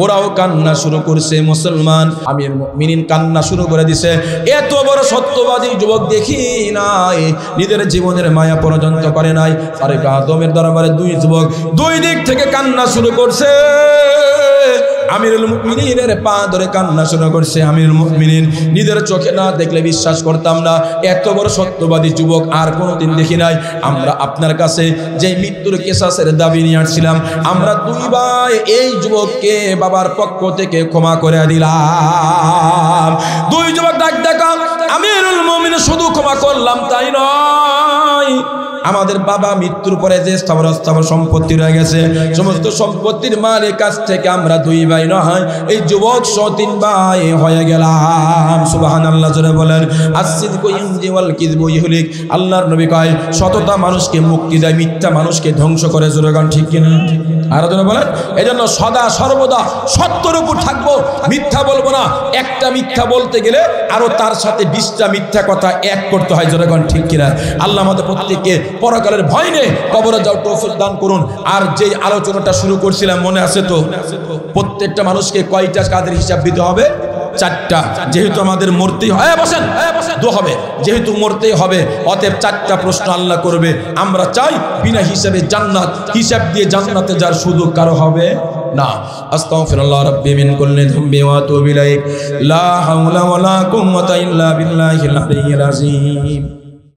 ওরাও কান্না শুরু করছে। মুসলমান আমিরুল মুমিনিন কান্না শুরু করে দিছে। এত বড় সত্যবাদী যুবক দেখি নাই, নিজের জীবনের মায়া পর্যন্ত করে নাই। ফারুক আজমের দরবারে দুই যুবক দুই দিক থেকে কান্না শুরু করছে। আমিরুল মুমিনিনের পা ধরে কান্না শুরু করছে। আমিরুল মুমিনিন নিজের চোখে না দেখলে বিশ্বাস করতাম না, এত বড় সত্যবাদী যুবক আর কোনোদিন দেখি নাই। আমরা আপনার কাছে যে মৃত্যুর কিসাসের দাবি নিয়ে আসছিলাম, আমরা দুই ভাই এই যুবককে বাবার পক্ষ থেকে ক্ষমা করে দিলাম। দুই যুবক ডাক দেখা, আমিরুল মুমিনিন শুধু ক্ষমা করলাম তাই নয়, আমাদের বাবা মৃত্যুর পরে যে স্থাবর অস্থাবর সম্পত্তি রয়ে গেছে, সমস্ত সম্পত্তির মালিক কাছ থেকে আমরা দুই ভাই নয়, এই যুবক সহ তিন ভাই হয়ে গেলাম। সুবহানাল্লাহ জোরে বলেন। আসসিদকু ইউনজি ওয়াল কিযবু ইহলিক। আল্লাহর নবী কয়, সততা মানুষকে মুক্তি দেয়, মিথ্যা মানুষকে ধ্বংস করে। জোরে গান ঠিক কিনা? আর জোরে বলেন। এজন্য সদা সর্বদা সত্যের উপর থাকবো, মিথ্যা বলবো না। একটা মিথ্যা বলতে গেলে আরো তার সাথে 20টা মিথ্যা কথা এক করতে হয়। জোরে গান ঠিক কিনা? আল্লাহ আমাদের প্রত্যেককে পরকালের ভয় নেই কবরে যাও তৌফিক দান করুন। আর যেই আলোচনাটা শুরু করছিলাম মনে আছে তো, প্রত্যেকটা মানুষকে কয়টা কাজের হিসাব দিতে হবে? 4টা। যেহেতু আমাদের মরতেই হয়, বসেন দো হবে, যেহেতু মরতেই হবে, অতএব 4টা প্রশ্ন আল্লাহ করবে। আমরা চাই বিনা হিসাবে জান্নাত, হিসাব দিয়ে জান্নাতে যার সুযোগ কারো হবে না। আস্তাগফিরুল্লাহ রাব্বি মিন কুল্লি যামবি ওয়া আতুবু ইলাইহি। লা হাওলা ওয়ালা কুওয়াতা ইল্লা বিল্লাহিল আলিয়্যিল আযীম।